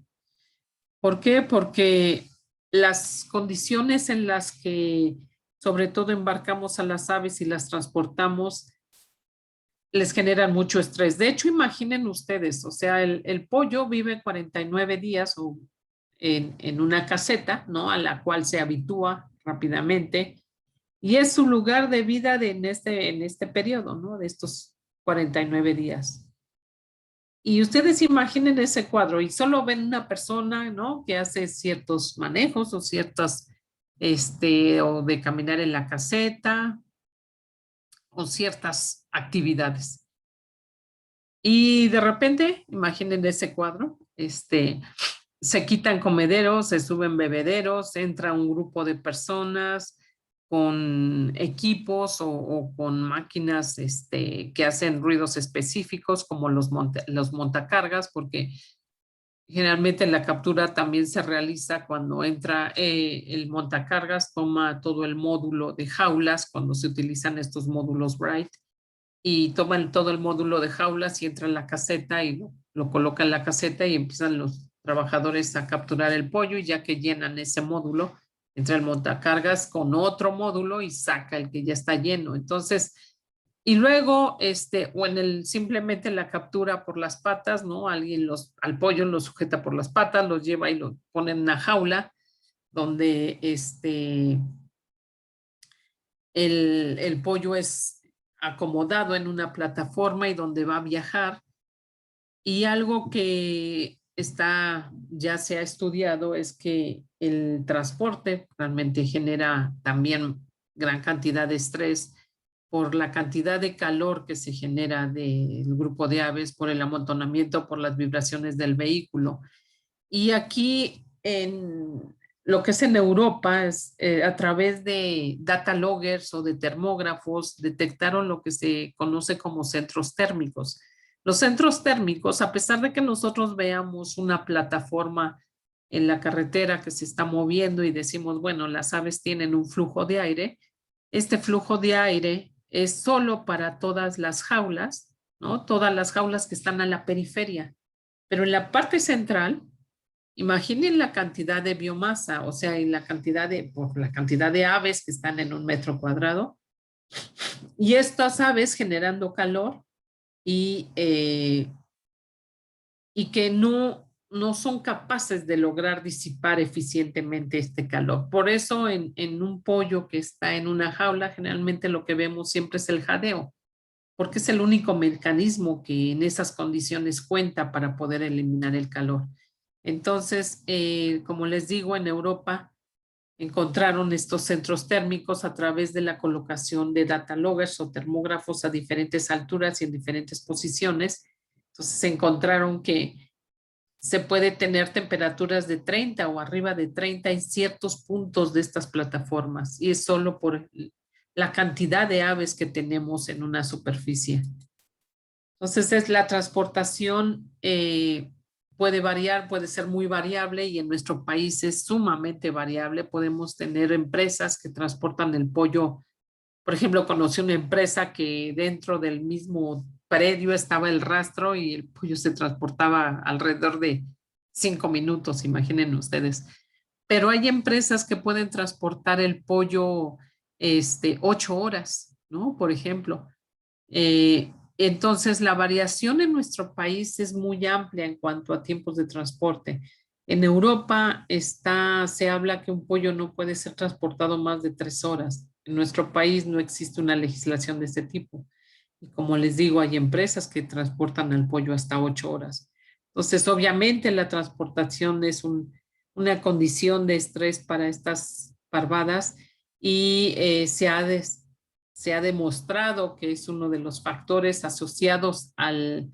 ¿Por qué? Porque las condiciones en las que sobre todo embarcamos a las aves y las transportamos les generan mucho estrés. De hecho, imaginen ustedes, o sea, el pollo vive 49 días en una caseta, ¿no? A la cual se habitúa rápidamente y es su lugar de vida en este periodo, ¿no? De estos 49 días. Y ustedes imaginen ese cuadro y solo ven una persona, ¿no? Que hace ciertos manejos o o de caminar en la caseta o ciertas actividades. Y de repente, imaginen ese cuadro, se quitan comederos, se suben bebederos, entra un grupo de personas con equipos o con máquinas que hacen ruidos específicos como los montacargas, porque generalmente la captura también se realiza cuando entra el montacargas, toma todo el módulo de jaulas, cuando se utilizan estos módulos Bright, y toman todo el módulo de jaulas y entra en la caseta y lo colocan en la caseta y empiezan los trabajadores a capturar el pollo, y ya que llenan ese módulo, entra el montacargas con otro módulo y saca el que ya está lleno. Entonces, y luego, simplemente la captura por las patas, ¿no? Alguien al pollo lo sujeta por las patas, los lleva y lo pone en una jaula donde el pollo es acomodado en una plataforma y donde va a viajar. Y algo que ya se ha estudiado es que el transporte realmente genera también gran cantidad de estrés por la cantidad de calor que se genera del grupo de aves, por el amontonamiento, por las vibraciones del vehículo. Y aquí en lo que es en Europa, a través de data loggers o de termógrafos, detectaron lo que se conoce como centros térmicos. Los centros térmicos, a pesar de que nosotros veamos una plataforma en la carretera que se está moviendo y decimos, bueno, las aves tienen un flujo de aire, este flujo de aire es solo para todas las jaulas, ¿no? Todas las jaulas que están a la periferia. Pero en la parte central, imaginen la cantidad de biomasa, o sea, y por la cantidad de aves que están en un metro cuadrado, y estas aves generando calor y que no son capaces de lograr disipar eficientemente este calor. Por eso en un pollo que está en una jaula, generalmente lo que vemos siempre es el jadeo, porque es el único mecanismo que en esas condiciones cuenta para poder eliminar el calor. Entonces, como les digo, en Europa encontraron estos centros térmicos a través de la colocación de data loggers o termógrafos a diferentes alturas y en diferentes posiciones. Entonces, se encontraron que se puede tener temperaturas de 30 o arriba de 30 en ciertos puntos de estas plataformas, y es solo por la cantidad de aves que tenemos en una superficie. Entonces, es la transportación puede variar, puede ser muy variable, y en nuestro país es sumamente variable. Podemos tener empresas que transportan el pollo. Por ejemplo, conocí una empresa que dentro del mismo predio estaba el rastro y el pollo se transportaba alrededor de 5 minutos, imaginen ustedes. Pero hay empresas que pueden transportar el pollo 8 horas, ¿no? Por ejemplo. Entonces, la variación en nuestro país es muy amplia en cuanto a tiempos de transporte. En Europa se habla que un pollo no puede ser transportado más de 3 horas. En nuestro país no existe una legislación de este tipo. Y como les digo, hay empresas que transportan al pollo hasta 8 horas. Entonces, obviamente, la transportación es una condición de estrés para estas parvadas, y se ha demostrado que es uno de los factores asociados al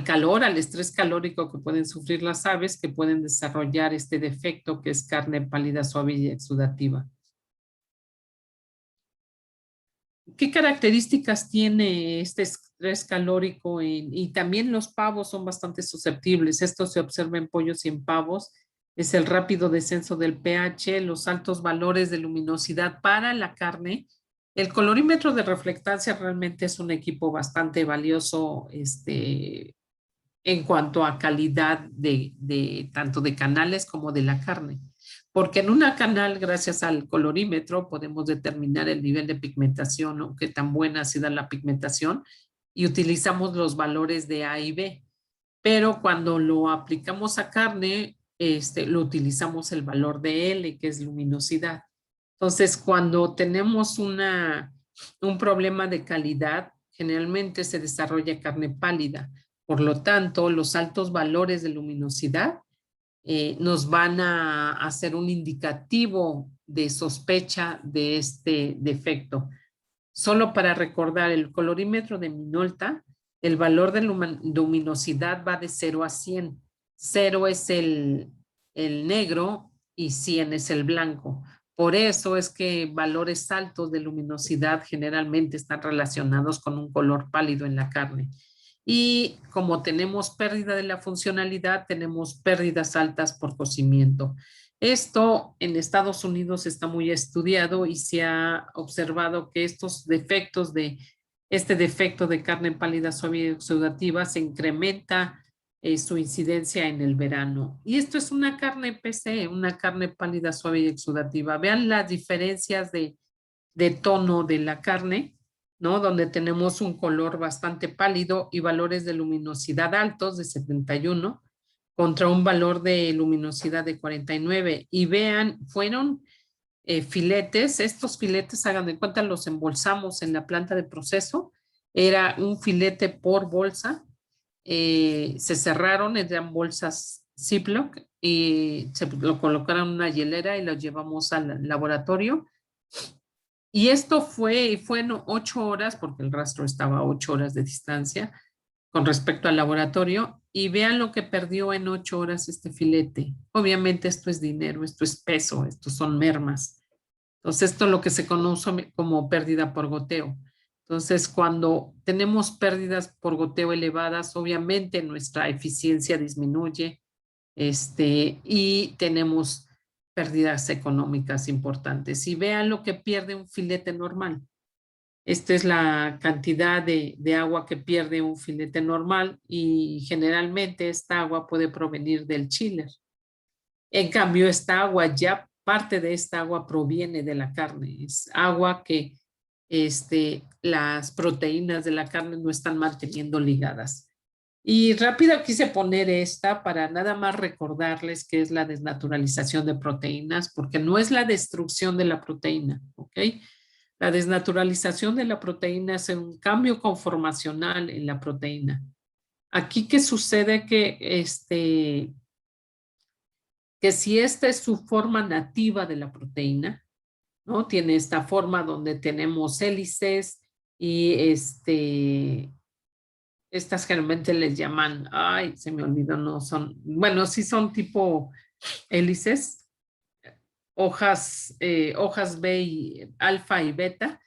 calor, al estrés calórico que pueden sufrir las aves, que pueden desarrollar este defecto que es carne pálida, suave y exudativa. ¿Qué características tiene este estrés calórico? Y también los pavos son bastante susceptibles. Esto se observa en pollos y en pavos. Es el rápido descenso del pH, los altos valores de luminosidad para la carne. El colorímetro de reflectancia realmente es un equipo bastante valioso en cuanto a calidad de tanto de canales como de la carne. Porque en una canal, gracias al colorímetro, podemos determinar el nivel de pigmentación o qué tan buena ha sido la pigmentación, y utilizamos los valores de A y B. Pero cuando lo aplicamos a carne, lo utilizamos el valor de L, que es luminosidad. Entonces, cuando tenemos un problema de calidad, generalmente se desarrolla carne pálida. Por lo tanto, los altos valores de luminosidad nos van a hacer un indicativo de sospecha de este defecto. Solo para recordar, el colorímetro de Minolta, el valor de luminosidad va de 0 a 100. 0 es el negro y 100 es el blanco. Por eso es que valores altos de luminosidad generalmente están relacionados con un color pálido en la carne. Y como tenemos pérdida de la funcionalidad, tenemos pérdidas altas por cocimiento. Esto en Estados Unidos está muy estudiado, y se ha observado que este defecto de carne pálida, suave y exudativa se incrementa su incidencia en el verano. Y esto es una carne PC, una carne pálida, suave y exudativa. Vean las diferencias de tono de la carne, ¿no? Donde tenemos un color bastante pálido y valores de luminosidad altos de 71 contra un valor de luminosidad de 49. Y vean, fueron filetes. Estos filetes, hagan de cuenta, los embolsamos en la planta de proceso. Era un filete por bolsa. Se cerraron, eran bolsas Ziploc, y se lo colocaron en una hielera y lo llevamos al laboratorio. Y esto fue en 8 horas, porque el rastro estaba a 8 horas de distancia con respecto al laboratorio, y vean lo que perdió en 8 horas este filete. Obviamente esto es dinero, esto es peso, estos son mermas. Entonces, esto es lo que se conoce como pérdida por goteo. Entonces, cuando tenemos pérdidas por goteo elevadas, obviamente nuestra eficiencia disminuye, y tenemos pérdidas económicas importantes. Y vean lo que pierde un filete normal. Esta es la cantidad de agua que pierde un filete normal, y generalmente esta agua puede provenir del chiller. En cambio, esta agua, ya parte de esta agua proviene de la carne. Es agua que las proteínas de la carne no están manteniendo ligadas. Y rápido quise poner esta para nada más recordarles qué es la desnaturalización de proteínas, porque no es la destrucción de la proteína, ¿ok? La desnaturalización de la proteína es un cambio conformacional en la proteína. Aquí, ¿qué sucede? Que si esta es su forma nativa de la proteína, ¿no? Tiene esta forma donde tenemos hélices y Estas generalmente les llaman, ay, se me olvidó, no son, bueno, sí son tipo hélices, hojas B y alfa y beta.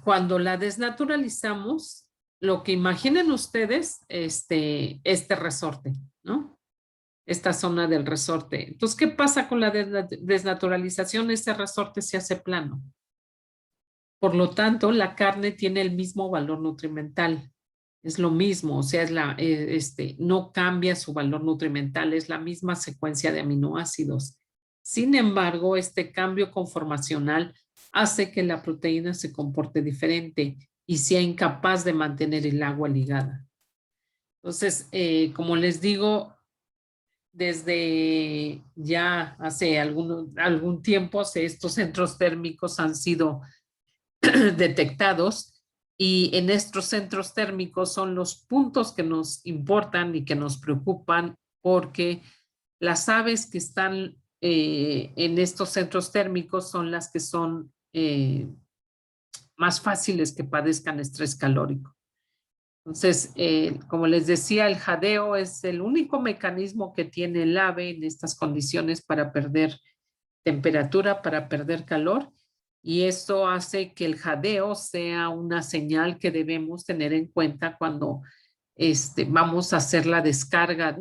Cuando la desnaturalizamos, lo que imaginen ustedes, este resorte, ¿no? Esta zona del resorte. Entonces, ¿qué pasa con la desnaturalización? Ese resorte se hace plano. Por lo tanto, la carne tiene el mismo valor nutrimental. Es lo mismo, o sea, no cambia su valor nutrimental, es la misma secuencia de aminoácidos. Sin embargo, este cambio conformacional hace que la proteína se comporte diferente y sea incapaz de mantener el agua ligada. Entonces, como les digo, desde ya hace algún tiempo, estos centros térmicos han sido detectados y en estos centros térmicos son los puntos que nos importan y que nos preocupan porque las aves que están en estos centros térmicos son las que son más fáciles que padezcan estrés calórico. Entonces, como les decía, el jadeo es el único mecanismo que tiene el ave en estas condiciones para perder temperatura, para perder calor, y esto hace que el jadeo sea una señal que debemos tener en cuenta cuando vamos a hacer la descarga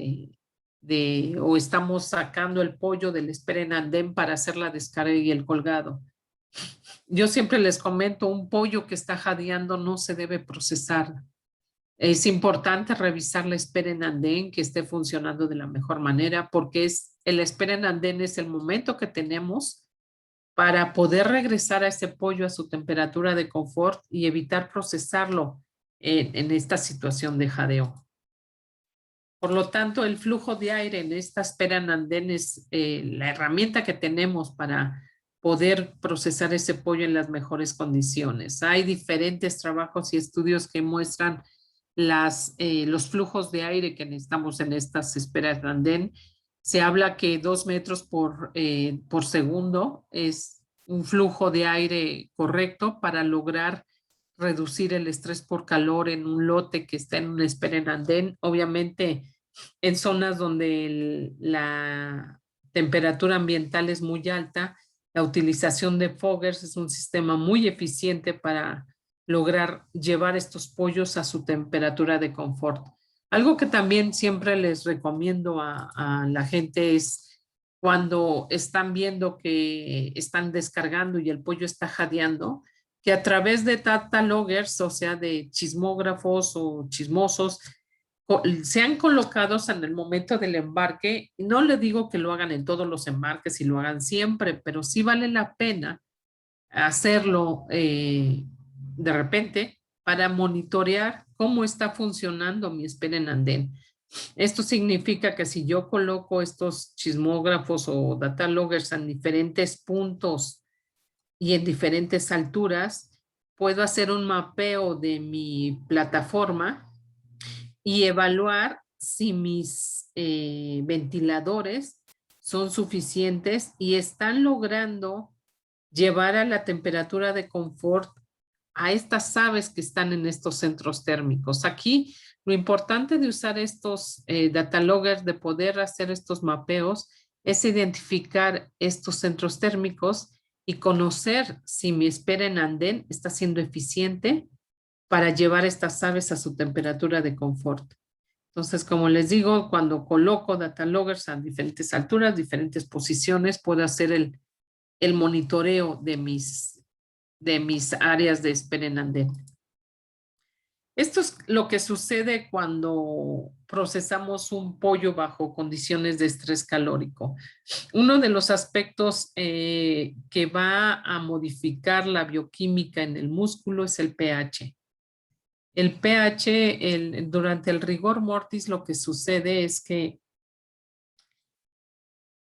o estamos sacando el pollo del esperenandén para hacer la descarga y el colgado. Yo siempre les comento, un pollo que está jadeando no se debe procesar. Es importante revisar la espera en andén, que esté funcionando de la mejor manera, porque el espera en andén es el momento que tenemos para poder regresar a ese pollo a su temperatura de confort y evitar procesarlo en esta situación de jadeo. Por lo tanto, el flujo de aire en esta espera en andén es la herramienta que tenemos para poder procesar ese pollo en las mejores condiciones. Hay diferentes trabajos y estudios que muestran los flujos de aire que necesitamos en estas esperas de andén. Se habla que 2 metros por segundo es un flujo de aire correcto para lograr reducir el estrés por calor en un lote que está en una espera en andén. Obviamente, en zonas donde la temperatura ambiental es muy alta, la utilización de foggers es un sistema muy eficiente para lograr llevar estos pollos a su temperatura de confort. Algo que también siempre les recomiendo a la gente es cuando están viendo que están descargando y el pollo está jadeando, que a través de data loggers, o sea, de chismógrafos o chismosos, sean colocados en el momento del embarque. No le digo que lo hagan en todos los embarques y lo hagan siempre, pero sí vale la pena hacerlo de repente para monitorear cómo está funcionando mi espera en andén. Esto significa que si yo coloco estos chismógrafos o data loggers en diferentes puntos y en diferentes alturas, puedo hacer un mapeo de mi plataforma y evaluar si mis ventiladores son suficientes y están logrando llevar a la temperatura de confort a estas aves que están en estos centros térmicos. Aquí lo importante de usar estos data loggers, de poder hacer estos mapeos, es identificar estos centros térmicos y conocer si mi espera en andén está siendo eficiente para llevar estas aves a su temperatura de confort. Entonces, como les digo, cuando coloco data loggers a diferentes alturas, diferentes posiciones, puedo hacer el monitoreo de mis áreas de espera en andén. Esto es lo que sucede cuando procesamos un pollo bajo condiciones de estrés calórico. Uno de los aspectos que va a modificar la bioquímica en el músculo es el pH. El pH, durante el rigor mortis, lo que sucede es que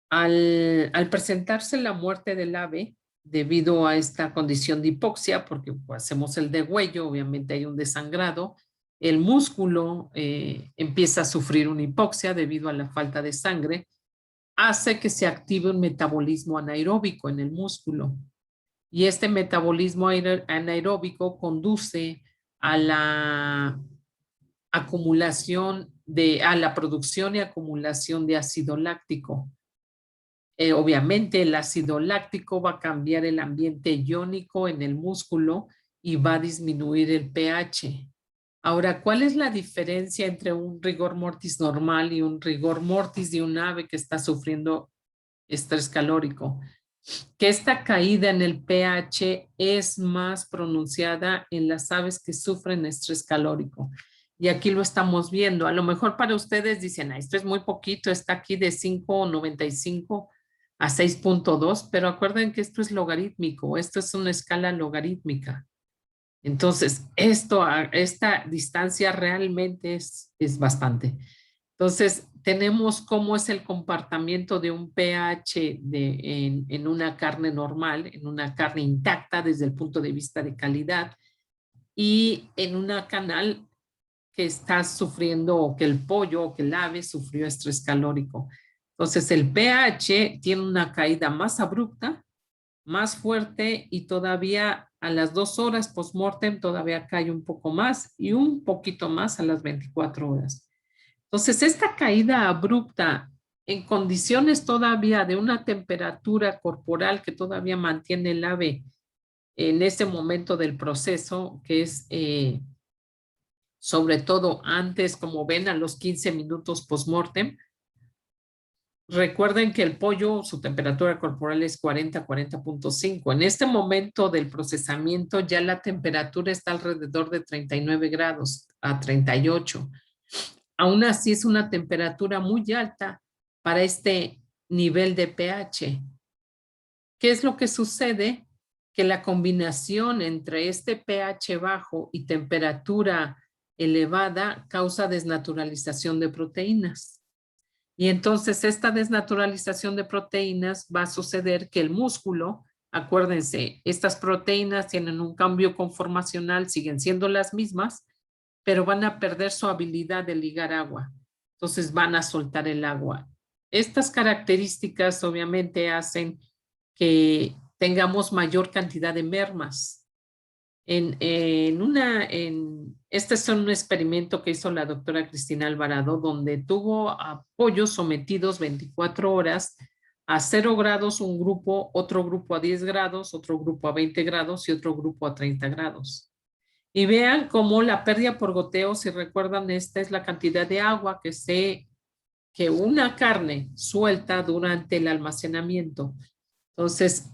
al presentarse la muerte del ave, debido a esta condición de hipoxia, porque pues, hacemos el degüello, obviamente hay un desangrado, el músculo empieza a sufrir una hipoxia debido a la falta de sangre, hace que se active un metabolismo anaeróbico en el músculo. Y este metabolismo anaeróbico conduce a la a la producción y acumulación de ácido láctico. Obviamente el ácido láctico va a cambiar el ambiente iónico en el músculo y va a disminuir el pH. Ahora, ¿cuál es la diferencia entre un rigor mortis normal y un rigor mortis de un ave que está sufriendo estrés calórico? Que esta caída en el pH es más pronunciada en las aves que sufren estrés calórico. Y aquí lo estamos viendo. A lo mejor para ustedes dicen, esto es muy poquito, está aquí de 5.95 a 6.2, pero acuerden que esto es logarítmico, esto es una escala logarítmica. Entonces, esta distancia realmente es bastante. Entonces, tenemos cómo es el comportamiento de un pH en una carne normal, en una carne intacta desde el punto de vista de calidad, y en una canal que está sufriendo, o que el pollo o que el ave sufrió estrés calórico. Entonces, el pH tiene una caída más abrupta, más fuerte, y todavía a las 2 horas post-mortem todavía cae un poco más y un poquito más a las 24 horas. Entonces, esta caída abrupta en condiciones todavía de una temperatura corporal que todavía mantiene el ave en ese momento del proceso, que es sobre todo antes, como ven, a los 15 minutos post-mortem. Recuerden que el pollo, su temperatura corporal es 40.5. En este momento del procesamiento ya la temperatura está alrededor de 39 grados a 38. Aún así es una temperatura muy alta para este nivel de pH. ¿Qué es lo que sucede? Que la combinación entre este pH bajo y temperatura elevada causa desnaturalización de proteínas. Y entonces esta desnaturalización de proteínas va a suceder que el músculo, acuérdense, estas proteínas tienen un cambio conformacional, siguen siendo las mismas, pero van a perder su habilidad de ligar agua. Entonces van a soltar el agua. Estas características obviamente hacen que tengamos mayor cantidad de mermas. Este es un experimento que hizo la doctora Cristina Alvarado, donde tuvo a pollos sometidos 24 horas a 0 grados un grupo, otro grupo a 10 grados, otro grupo a 20 grados y otro grupo a 30 grados. Y vean cómo la pérdida por goteo, si recuerdan, esta es la cantidad de agua que una carne suelta durante el almacenamiento. Entonces,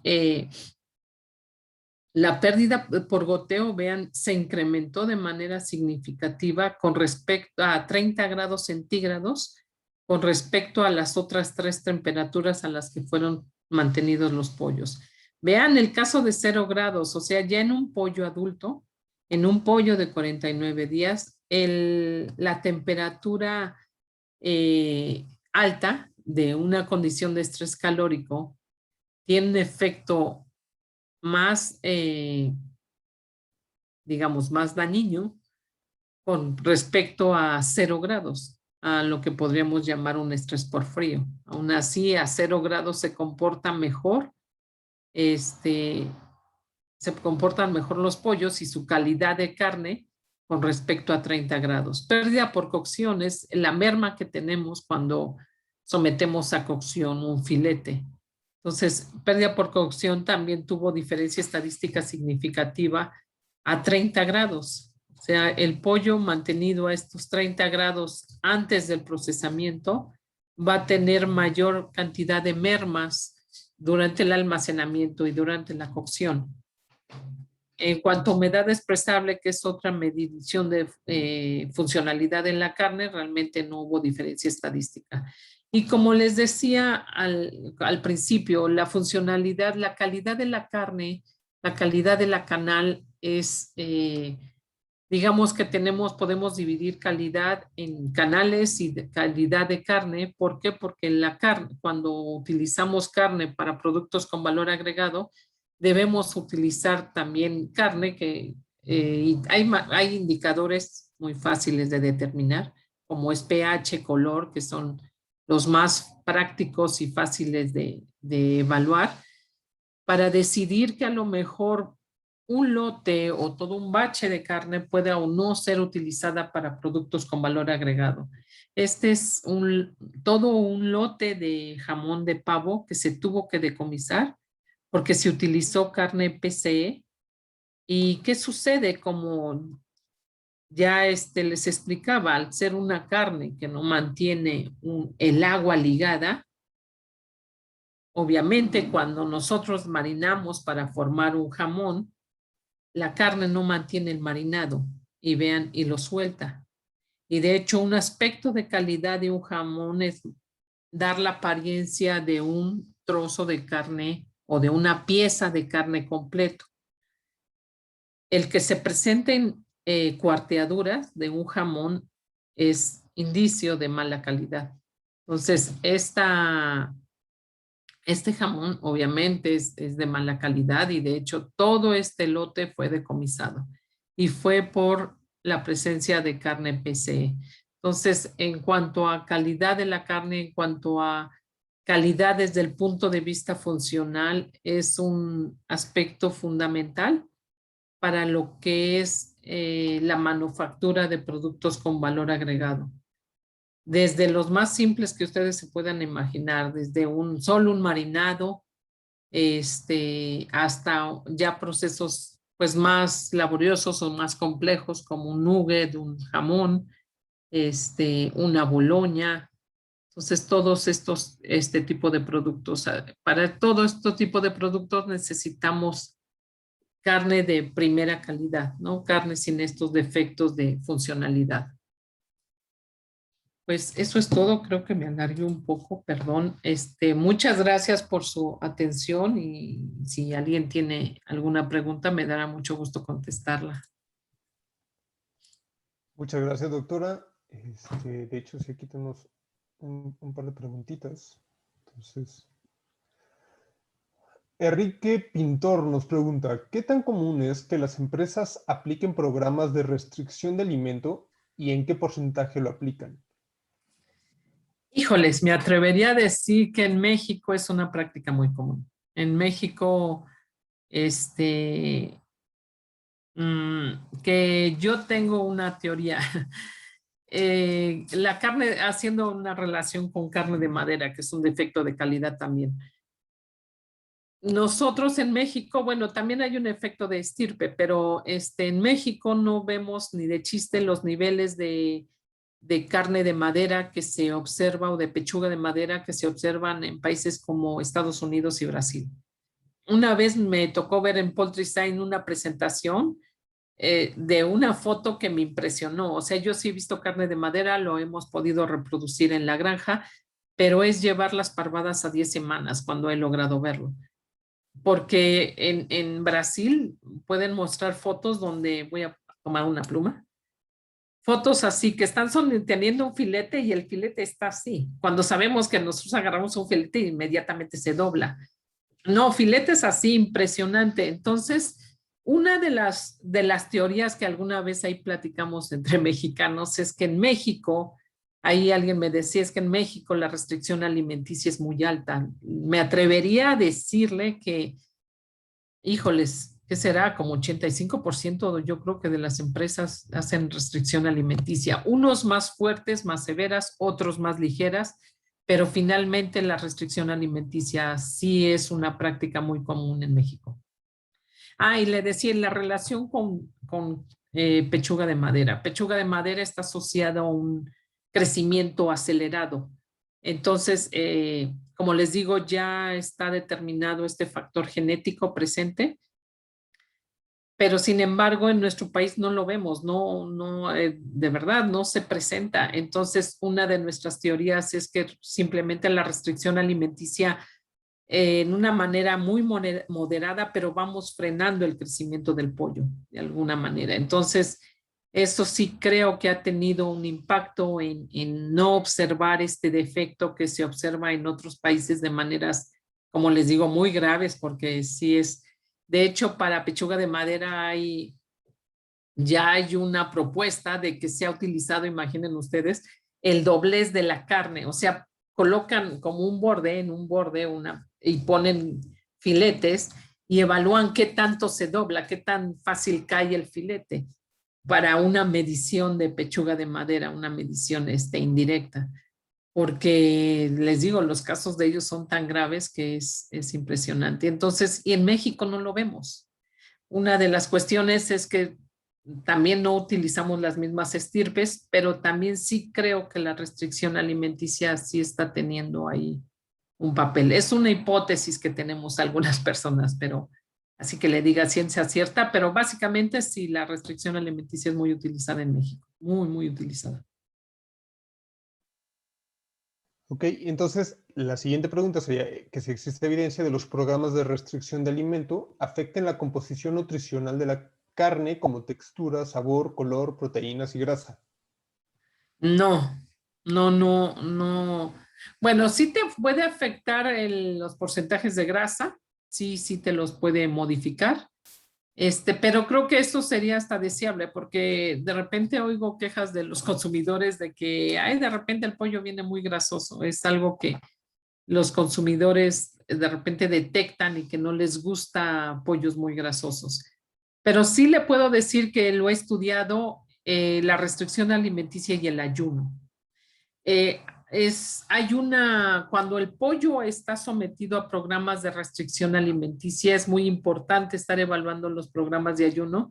la pérdida por goteo, vean, se incrementó de manera significativa con respecto a 30 grados centígrados, con respecto a las otras 3 temperaturas a las que fueron mantenidos los pollos. Vean el caso de 0 grados, o sea, ya en un pollo adulto, en un pollo de 49 días, la temperatura alta de una condición de estrés calórico tiene un efecto más, digamos, más dañino con respecto a 0 grados, a lo que podríamos llamar un estrés por frío. Aún así, a 0 grados se comporta mejor, se comportan mejor los pollos y su calidad de carne con respecto a 30 grados. Pérdida por cocción es la merma que tenemos cuando sometemos a cocción un filete. Entonces, pérdida por cocción también tuvo diferencia estadística significativa a 30 grados. O sea, el pollo mantenido a estos 30 grados antes del procesamiento va a tener mayor cantidad de mermas durante el almacenamiento y durante la cocción. En cuanto a humedad expresable, que es otra medición de funcionalidad en la carne, realmente no hubo diferencia estadística. Y como les decía al principio, la funcionalidad, la calidad de la carne, la calidad de la canal es, digamos que podemos dividir calidad en canales y calidad de carne. ¿Por qué? Porque la carne, cuando utilizamos carne para productos con valor agregado, debemos utilizar también carne que hay indicadores muy fáciles de determinar, como es pH, color, que son los más prácticos y fáciles de evaluar, para decidir que a lo mejor un lote o todo un bache de carne puede o no ser utilizada para productos con valor agregado. Este es todo un lote de jamón de pavo que se tuvo que decomisar porque se utilizó carne PCE. ¿Y qué sucede? Como ya les explicaba, al ser una carne que no mantiene el agua ligada, obviamente cuando nosotros marinamos para formar un jamón, la carne no mantiene el marinado y vean, y lo suelta. Y de hecho, un aspecto de calidad de un jamón es dar la apariencia de un trozo de carne o de una pieza de carne completo. El que se presenten cuarteaduras de un jamón es indicio de mala calidad. Entonces, este jamón obviamente es de mala calidad y de hecho todo este lote fue decomisado y fue por la presencia de carne PCE. Entonces, en cuanto a calidad de la carne, en cuanto a calidad desde el punto de vista funcional, es un aspecto fundamental para lo que es la manufactura de productos con valor agregado. Desde los más simples que ustedes se puedan imaginar, desde solo un marinado, hasta ya procesos pues más laboriosos o más complejos como un nugget, un jamón, una boloña. Entonces todos este tipo de productos, para todo este tipo de productos necesitamos carne de primera calidad, ¿no? Carne sin estos defectos de funcionalidad. Pues eso es todo, creo que me alargué un poco, perdón. Muchas gracias por su atención y si alguien tiene alguna pregunta me dará mucho gusto contestarla. Muchas gracias, doctora. De hecho, sí, aquí tenemos un par de preguntitas. Entonces, Enrique Pintor nos pregunta, ¿qué tan común es que las empresas apliquen programas de restricción de alimento y en qué porcentaje lo aplican? Híjoles, me atrevería a decir que en México es una práctica muy común. En México, que yo tengo una teoría. La carne, haciendo una relación con carne de madera, que es un defecto de calidad también. Nosotros en México, bueno, también hay un efecto de estirpe, pero en México no vemos ni de chiste los niveles de carne de madera que se observa o de pechuga de madera que se observan en países como Estados Unidos y Brasil. Una vez me tocó ver en Poultry Sign una presentación de una foto que me impresionó. O sea, yo sí he visto carne de madera, lo hemos podido reproducir en la granja, pero es llevar las parvadas a 10 semanas cuando he logrado verlo. Porque en Brasil pueden mostrar fotos donde voy a tomar una pluma. Fotos así que están teniendo un filete y el filete está así. Cuando sabemos que nosotros agarramos un filete inmediatamente se dobla. No, filetes así, impresionante. Entonces, una de las teorías que alguna vez ahí platicamos entre mexicanos es que en México, ahí alguien me decía, es que en México la restricción alimenticia es muy alta. Me atrevería a decirle que, híjoles, ¿qué será? Como 85% yo creo que de las empresas hacen restricción alimenticia. Unos más fuertes, más severas, otros más ligeras, pero finalmente la restricción alimenticia sí es una práctica muy común en México. Y le decía, la relación con pechuga de madera. Pechuga de madera está asociada a un crecimiento acelerado. Entonces, como les digo, ya está determinado este factor genético presente, pero sin embargo en nuestro país no lo vemos, de verdad no se presenta. Entonces, una de nuestras teorías es que simplemente la restricción alimenticia en una manera muy moderada, pero vamos frenando el crecimiento del pollo de alguna manera. Entonces, eso sí creo que ha tenido un impacto en no observar este defecto que se observa en otros países de maneras, como les digo, muy graves, porque sí es, de hecho, para pechuga de madera ya hay una propuesta de que se ha utilizado, imaginen ustedes, el doblez de la carne, o sea, colocan como un borde, en un borde y ponen filetes y evalúan qué tanto se dobla, qué tan fácil cae el filete para una medición de pechuga de madera, una medición indirecta. Porque les digo, los casos de ellos son tan graves que es impresionante. Entonces, y en México no lo vemos. Una de las cuestiones es que también no utilizamos las mismas estirpes, pero también sí creo que la restricción alimenticia sí está teniendo ahí un papel. Es una hipótesis que tenemos algunas personas, pero así que le diga ciencia cierta, pero básicamente sí, la restricción alimenticia es muy utilizada en México, muy, muy utilizada. Ok, entonces la siguiente pregunta sería que si existe evidencia de los programas de restricción de alimento afecten la composición nutricional de la carne como textura, sabor, color, proteínas y grasa. No, no, no, no. Bueno, sí te puede afectar los porcentajes de grasa, sí, sí te los puede modificar, pero creo que eso sería hasta deseable porque de repente oigo quejas de los consumidores de que, ay, de repente el pollo viene muy grasoso. Es algo que los consumidores de repente detectan y que no les gusta pollos muy grasosos. Pero sí le puedo decir que lo he estudiado, la restricción alimenticia y el ayuno. Eh, cuando el pollo está sometido a programas de restricción alimenticia, es muy importante estar evaluando los programas de ayuno,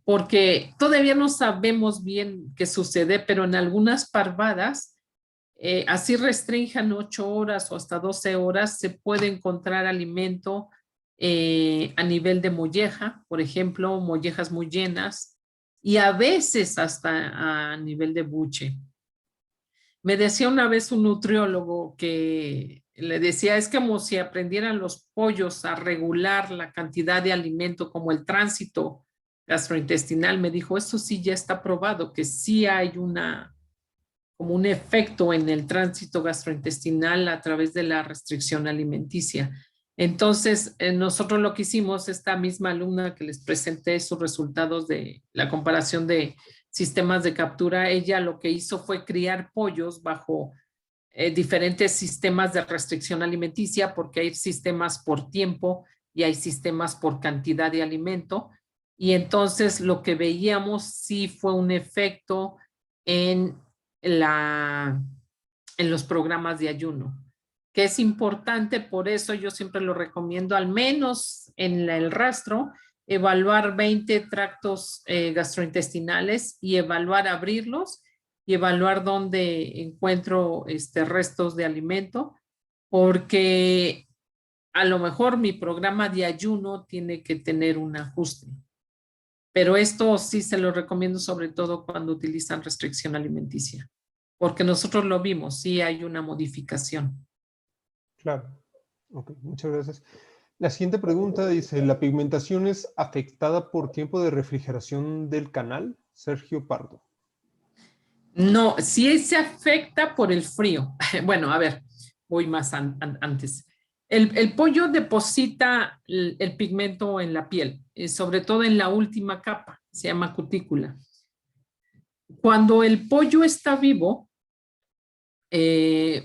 porque todavía no sabemos bien qué sucede, pero en algunas parvadas, así restrinjan 8 horas o hasta 12 horas, se puede encontrar alimento a nivel de molleja, por ejemplo, mollejas muy llenas, y a veces hasta a nivel de buche. Me decía una vez un nutriólogo que le decía, es como si aprendieran los pollos a regular la cantidad de alimento como el tránsito gastrointestinal. Me dijo, eso sí ya está probado, que sí hay como un efecto en el tránsito gastrointestinal a través de la restricción alimenticia. Entonces, nosotros lo que hicimos, esta misma alumna que les presenté sus resultados de la comparación de sistemas de captura, ella lo que hizo fue criar pollos bajo diferentes sistemas de restricción alimenticia, porque hay sistemas por tiempo y hay sistemas por cantidad de alimento. Y entonces lo que veíamos sí fue un efecto en, en los programas de ayuno, que es importante. Por eso yo siempre lo recomiendo, al menos en el rastro, evaluar 20 tractos gastrointestinales y evaluar abrirlos y evaluar dónde encuentro restos de alimento, porque a lo mejor mi programa de ayuno tiene que tener un ajuste. Pero esto sí se lo recomiendo sobre todo cuando utilizan restricción alimenticia, porque nosotros lo vimos, sí hay una modificación. Claro. Ok, muchas gracias. La siguiente pregunta dice, ¿la pigmentación es afectada por tiempo de refrigeración del canal? Sergio Pardo. No, sí se afecta por el frío. Bueno, a ver, voy más antes. El pollo deposita el pigmento en la piel, sobre todo en la última capa, se llama cutícula. Cuando el pollo está vivo,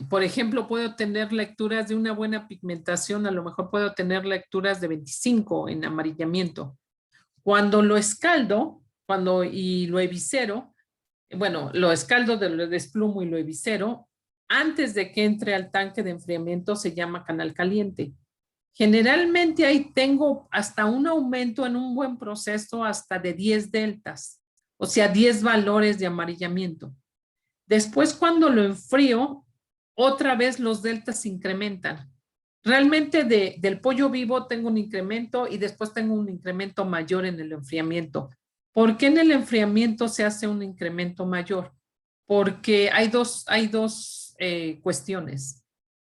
por ejemplo, puedo tener lecturas de una buena pigmentación, a lo mejor puedo tener lecturas de 25 en amarillamiento. Cuando lo escaldo, y lo eviscero, bueno, lo escaldo, lo desplumo y lo eviscero, antes de que entre al tanque de enfriamiento se llama canal caliente. Generalmente ahí tengo hasta un aumento en un buen proceso hasta de 10 deltas, o sea, 10 valores de amarillamiento. Después, cuando lo enfrío, otra vez los deltas se incrementan. Realmente del pollo vivo tengo un incremento y después tengo un incremento mayor en el enfriamiento. ¿Por qué en el enfriamiento se hace un incremento mayor? Porque hay dos cuestiones.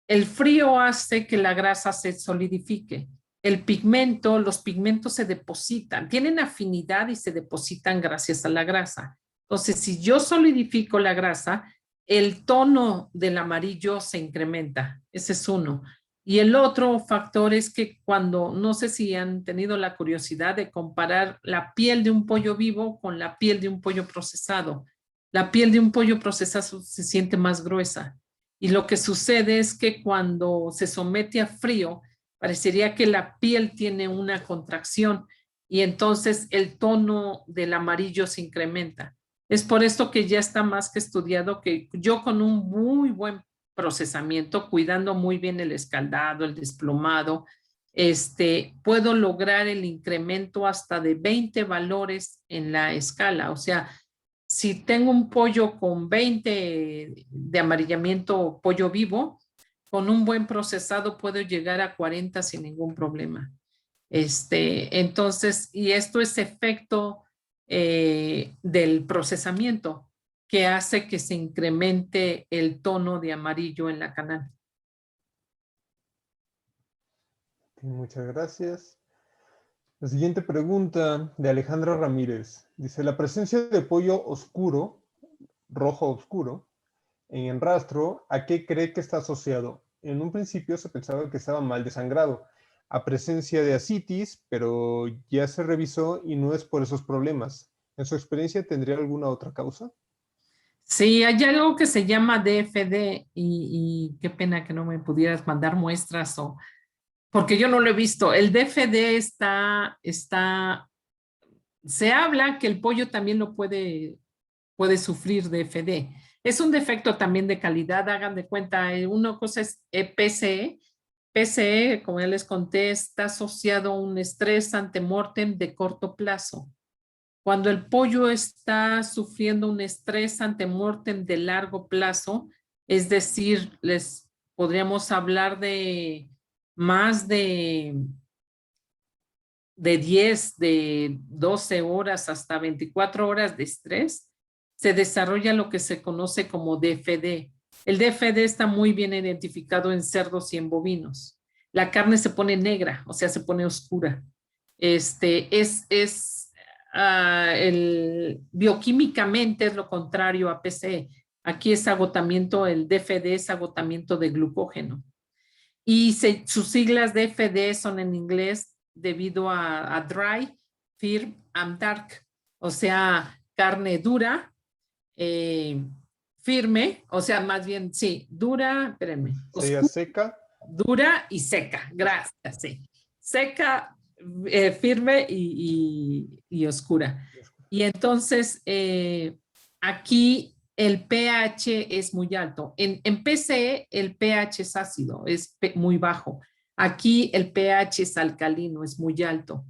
El frío hace que la grasa se solidifique. Los pigmentos se depositan, tienen afinidad y se depositan gracias a la grasa. Entonces, si yo solidifico la grasa, el tono del amarillo se incrementa. Ese es uno. Y el otro factor es que no sé si han tenido la curiosidad de comparar la piel de un pollo vivo con la piel de un pollo procesado. La piel de un pollo procesado se siente más gruesa. Y lo que sucede es que cuando se somete a frío, Parecería que la piel tiene una contracción y entonces el tono del amarillo se incrementa. Es por esto que ya está más que estudiado que yo con un muy buen procesamiento, cuidando muy bien el escaldado, el desplomado, puedo lograr el incremento hasta de 20 valores en la escala. O sea, si tengo un pollo con 20 de amarillamiento, pollo vivo, con un buen procesado puedo llegar a 40 sin ningún problema. Entonces, y esto es efecto del procesamiento que hace que se incremente el tono de amarillo en la canal. Muchas gracias. La siguiente pregunta de Alejandra Ramírez. Dice, la presencia de pollo oscuro, rojo oscuro, en el rastro, ¿a qué cree que está asociado? En un principio se pensaba que estaba mal desangrado, a presencia de ascitis, pero ya se revisó y no es por esos problemas. ¿En su experiencia tendría alguna otra causa? Sí, hay algo que se llama DFD y qué pena que no me pudieras mandar muestras o porque yo no lo he visto. El DFD se habla que el pollo también lo puede sufrir DFD. Es un defecto también de calidad, hagan de cuenta, una cosa es PCE. PCE, como ya les conté, está asociado a un estrés antemortem de corto plazo. Cuando el pollo está sufriendo un estrés antemortem de largo plazo, es decir, les podríamos hablar de más de 10, de 12 horas hasta 24 horas de estrés, se desarrolla lo que se conoce como DFD. El DFD está muy bien identificado en cerdos y en bovinos. La carne se pone negra, o sea, se pone oscura. Bioquímicamente es lo contrario a PCE. Aquí es agotamiento, el DFD es agotamiento de glucógeno. Y sus siglas DFD son en inglés debido a dry, firm and dark, o sea, carne dura, firme, o sea, más bien, sí, dura, espérenme, ¿Sería oscura, seca? dura y seca, gracias, sí. Seca, firme y oscura. Y entonces, aquí el pH es muy alto. En PCE el pH es ácido, es muy bajo. Aquí el pH es alcalino, es muy alto.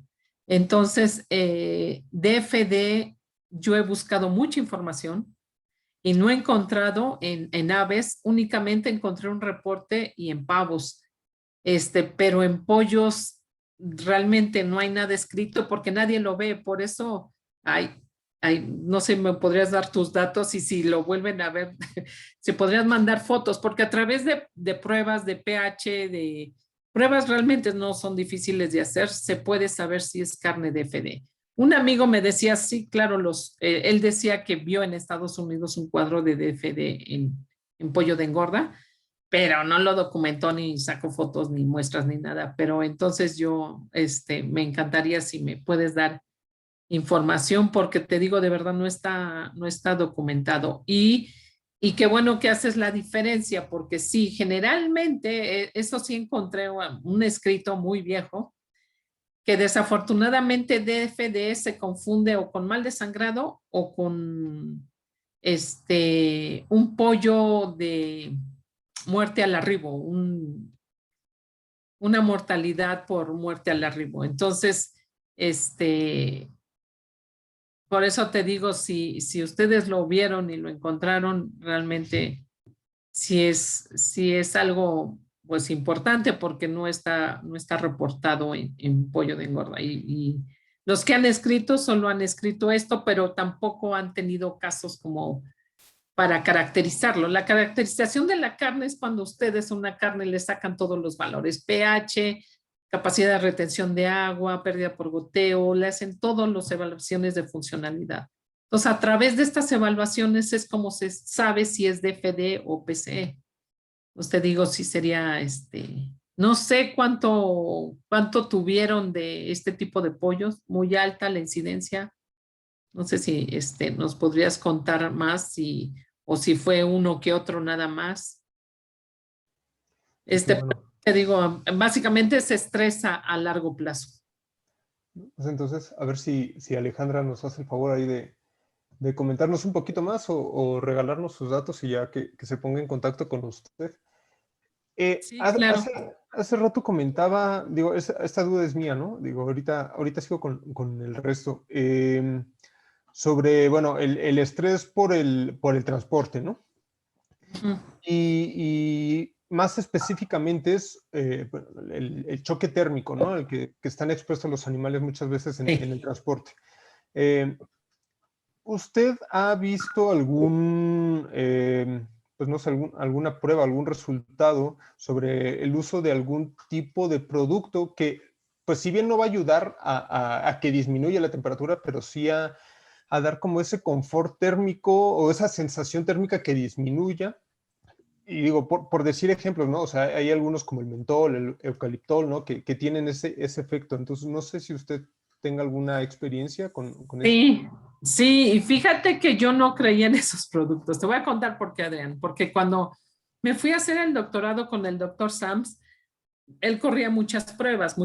Entonces, DFD, yo he buscado mucha información y no he encontrado en aves, únicamente encontré un reporte y en pavos, pero en pollos realmente no hay nada escrito porque nadie lo ve, por eso no sé, me podrías dar tus datos y si lo vuelven a ver, si podrías mandar fotos, porque a través de pruebas de pH, de pruebas realmente no son difíciles de hacer, se puede saber si es carne de FD. Un amigo me decía, sí, claro, él decía que vio en Estados Unidos un cuadro de DFD en pollo de engorda, pero no lo documentó ni sacó fotos ni muestras ni nada. Pero entonces yo, me encantaría si me puedes dar información porque te digo, de verdad no está documentado. Y qué bueno que haces la diferencia porque sí, generalmente, eso sí encontré un escrito muy viejo que desafortunadamente DFD se confunde o con mal desangrado o con un pollo de muerte al arribo, una mortalidad por muerte al arribo. Entonces, por eso te digo, si ustedes lo vieron y lo encontraron, realmente sí es algo pues importante porque no está reportado en pollo de engorda. Y los que han escrito solo han escrito esto, pero tampoco han tenido casos como para caracterizarlo. La caracterización de la carne es cuando ustedes a una carne le sacan todos los valores, pH, capacidad de retención de agua, pérdida por goteo, le hacen todas las evaluaciones de funcionalidad. Entonces, a través de estas evaluaciones es como se sabe si es DFD o PCE. Usted digo si sería no sé cuánto tuvieron de este tipo de pollos, muy alta la incidencia. No sé si nos podrías contar más o si fue uno que otro nada más. Sí, bueno. Te digo, básicamente es estrés a largo plazo. Pues entonces, a ver si Alejandra nos hace el favor ahí de comentarnos un poquito más o regalarnos sus datos y ya que se ponga en contacto con usted. Sí, claro. Hace rato comentaba, digo, esta duda es mía, ¿no? Digo, ahorita sigo con el resto. Sobre, bueno, el estrés por el transporte, ¿no? Ujú. Y más específicamente es bueno, el choque térmico, ¿no? El que están expuestos los animales muchas veces en el Sí. transporte. Eh, ¿Usted ha visto algún, pues no sé, alguna prueba, algún resultado sobre el uso de algún tipo de producto que, pues si bien no va a ayudar a que disminuya la temperatura, pero sí a dar como ese confort térmico o esa sensación térmica que disminuya? Y digo, por decir ejemplos, ¿no? O sea, hay algunos como el mentol, el eucaliptol, ¿no? Que tienen ese efecto. Entonces, no sé si usted tenga alguna experiencia con eso. Sí, sí, y fíjate que yo no creía en esos productos. Te voy a contar por qué, Adrián, porque cuando me fui a hacer el doctorado con el doctor Sams, él corría muchas pruebas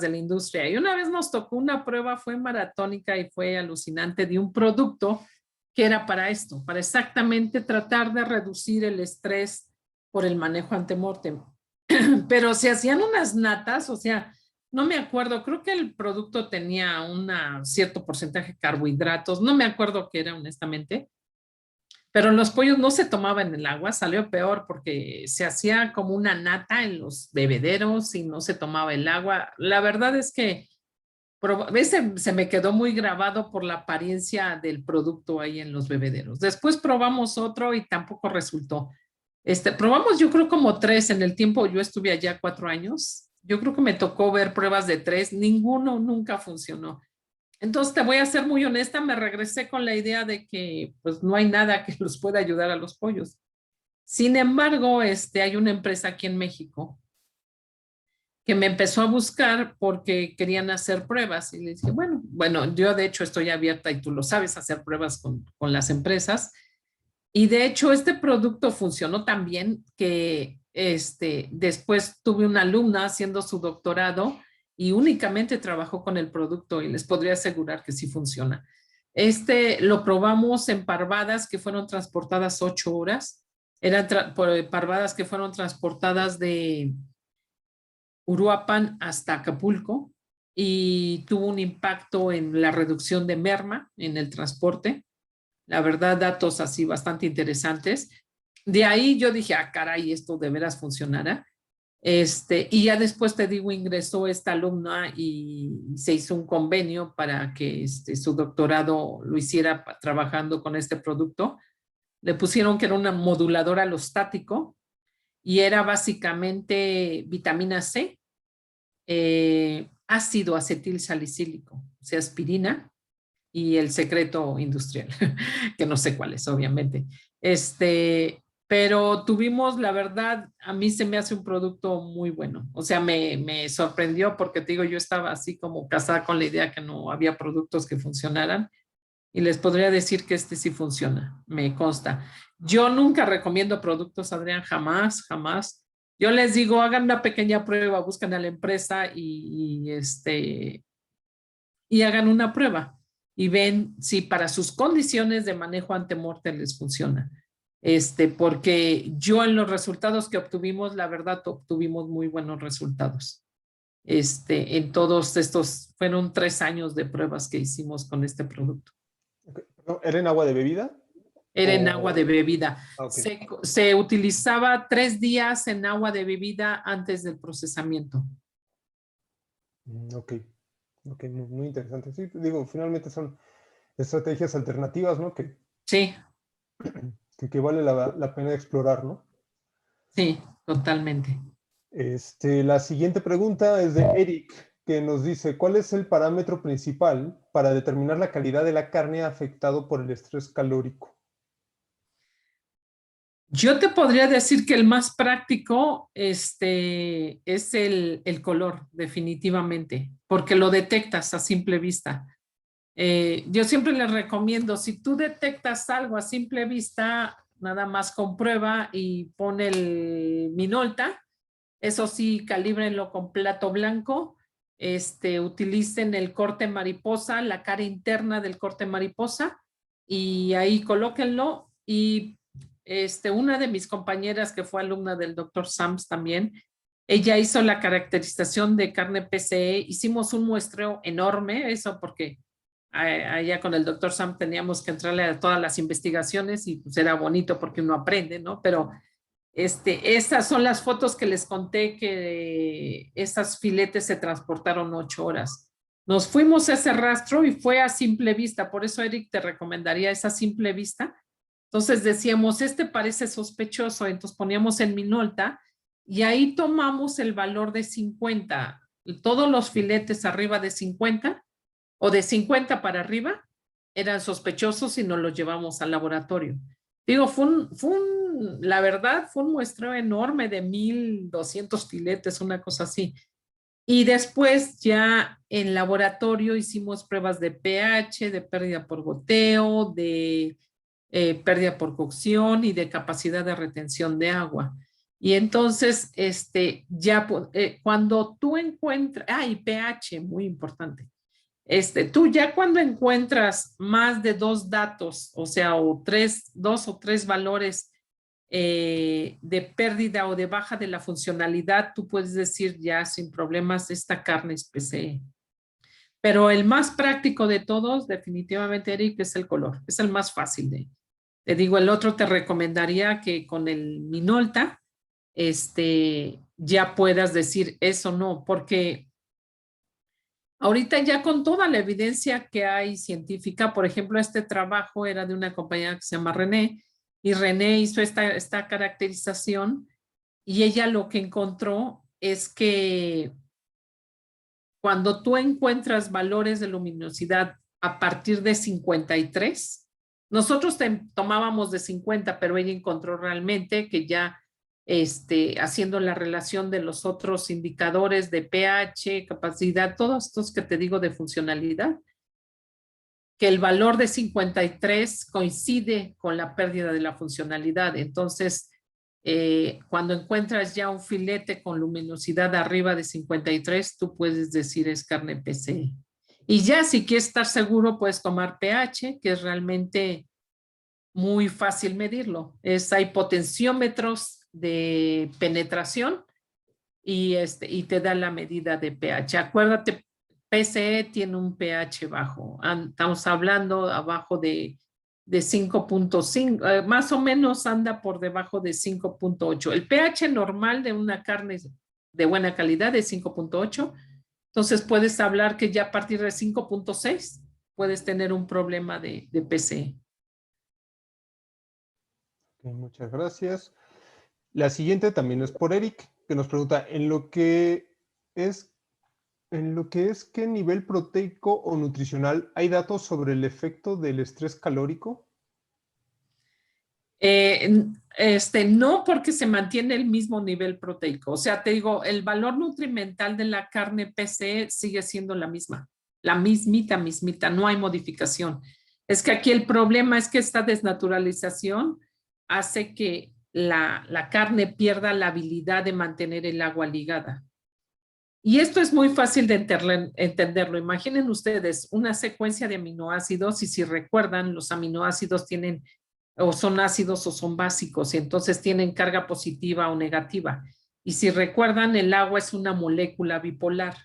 de la industria. Y una vez nos tocó una prueba, fue maratónica y fue alucinante, de un producto que era para esto, para exactamente tratar de reducir el estrés por el manejo antemortem. Pero se hacían unas natas, o sea, no me acuerdo, creo que el producto tenía un cierto porcentaje de carbohidratos, no me acuerdo qué era honestamente, pero los pollos no se tomaban en el agua, salió peor porque se hacía como una nata en los bebederos y no se tomaba el agua. La verdad es que ese se me quedó muy grabado por la apariencia del producto ahí en los bebederos. Después probamos otro y tampoco resultó. Probamos yo creo como tres en el tiempo, yo estuve allá 4 años. Yo creo que me tocó ver pruebas de tres, ninguno nunca funcionó. Entonces, te voy a ser muy honesta, me regresé con la idea de que pues no hay nada que los pueda ayudar a los pollos. Sin embargo, hay una empresa aquí en México que me empezó a buscar porque querían hacer pruebas y le dije, bueno, yo de hecho estoy abierta y tú lo sabes, hacer pruebas con las empresas. Y de hecho este producto funcionó tan bien que después tuve una alumna haciendo su doctorado y únicamente trabajó con el producto y les podría asegurar que sí funciona. Lo probamos en parvadas que fueron transportadas 8 horas. Eran parvadas que fueron transportadas de Uruapan hasta Acapulco y tuvo un impacto en la reducción de merma en el transporte. La verdad, datos así bastante interesantes. De ahí yo dije, caray, esto de veras funcionará. Y ya después te digo, ingresó esta alumna y se hizo un convenio para que su doctorado lo hiciera trabajando con este producto. Le pusieron que era un modulador alostático y era básicamente vitamina C, ácido acetil salicílico, o sea, aspirina y el secreto industrial, que no sé cuál es, obviamente. Pero tuvimos, la verdad, a mí se me hace un producto muy bueno. O sea, me sorprendió porque te digo, yo estaba así como casada con la idea que no había productos que funcionaran y les podría decir que este sí funciona, me consta. Yo nunca recomiendo productos, Adrián, jamás, jamás. Yo les digo, hagan una pequeña prueba, buscan a la empresa y hagan una prueba y ven si para sus condiciones de manejo antemorte les funciona. Porque yo en los resultados que obtuvimos, la verdad, obtuvimos muy buenos resultados. En todos estos, fueron 3 años de pruebas que hicimos con este producto. Okay. ¿No? ¿Era en agua de bebida? Era en agua de bebida. Ok. Se utilizaba 3 días en agua de bebida antes del procesamiento. Ok, ok, muy interesante. Sí, digo, finalmente son estrategias alternativas, ¿no? Sí, Que vale la pena explorar, ¿no? sí, totalmente. La siguiente pregunta es de Eric, que nos dice, ¿cuál es el parámetro principal para determinar la calidad de la carne afectado por el estrés calórico? Yo te podría decir que el más práctico es el color, definitivamente, porque lo detectas a simple vista. Yo siempre les recomiendo, si tú detectas algo a simple vista, nada más comprueba y pon el Minolta. Eso sí, calíbrenlo con plato blanco. Utilicen el corte mariposa, la cara interna del corte mariposa, y ahí colóquenlo. Y una de mis compañeras que fue alumna del doctor Sams también, ella hizo la caracterización de carne PCE. Hicimos un muestreo enorme, eso porque allá con el doctor Sam teníamos que entrarle a todas las investigaciones y pues era bonito porque uno aprende, ¿no? Pero estas son las fotos que les conté, que esas filetes se transportaron 8 horas. Nos fuimos a ese rastro y fue a simple vista, por eso Eric te recomendaría esa simple vista. Entonces decíamos, parece sospechoso, entonces poníamos en Minolta y ahí tomamos el valor de 50. Todos los filetes arriba de 50 o de 50 para arriba eran sospechosos y nos los llevamos al laboratorio. Digo, la verdad, fue un muestreo enorme de 1,200 filetes, una cosa así. Y después ya en laboratorio hicimos pruebas de pH, de pérdida por goteo, de pérdida por cocción y de capacidad de retención de agua. Y entonces, cuando tú encuentras, y pH, muy importante. Tú ya cuando encuentras más de 2 datos, o sea, 2 o 3 valores de pérdida o de baja de la funcionalidad, tú puedes decir ya sin problemas, esta carne es PCE. Pero el más práctico de todos, definitivamente, Eric, es el color. Es el más fácil te digo, el otro te recomendaría que con el Minolta, ya puedas decir eso no, porque ahorita ya con toda la evidencia que hay científica, por ejemplo, este trabajo era de una compañera que se llama René, y René hizo esta caracterización, y ella lo que encontró es que cuando tú encuentras valores de luminosidad a partir de 53, nosotros tomábamos de 50, pero ella encontró realmente que ya haciendo la relación de los otros indicadores de pH, capacidad, todos estos que te digo de funcionalidad, que el valor de 53 coincide con la pérdida de la funcionalidad. Entonces, cuando encuentras ya un filete con luminosidad arriba de 53, tú puedes decir es carne PCE. Y ya si quieres estar seguro, puedes tomar pH, que es realmente muy fácil medirlo. Hay potenciómetros de penetración y te da la medida de pH. Acuérdate, PCE tiene un pH bajo. Estamos hablando abajo de 5.5, más o menos anda por debajo de 5.8. El pH normal de una carne de buena calidad es 5.8. Entonces puedes hablar que ya a partir de 5.6 puedes tener un problema de PCE. Muchas gracias. La siguiente también es por Eric, que nos pregunta, en lo que es qué nivel proteico o nutricional, ¿hay datos sobre el efecto del estrés calórico? No, porque se mantiene el mismo nivel proteico. O sea, te digo, el valor nutrimental de la carne PCE sigue siendo la misma, la mismita, no hay modificación. Es que aquí el problema es que esta desnaturalización hace que la carne pierda la habilidad de mantener el agua ligada. Y esto es muy fácil de entenderlo. Imaginen ustedes una secuencia de aminoácidos y si recuerdan, los aminoácidos tienen o son ácidos o son básicos y entonces tienen carga positiva o negativa. Y si recuerdan, el agua es una molécula bipolar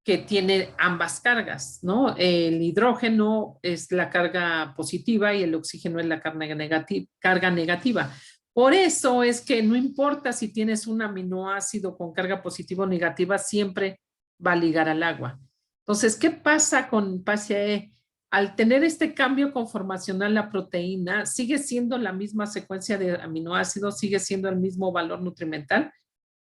que tiene ambas cargas, ¿no? El hidrógeno es la carga positiva y el oxígeno es la carga negativa. Por eso es que no importa si tienes un aminoácido con carga positiva o negativa, siempre va a ligar al agua. Entonces, ¿qué pasa con PCE? Al tener este cambio conformacional, la proteína sigue siendo la misma secuencia de aminoácidos, sigue siendo el mismo valor nutrimental,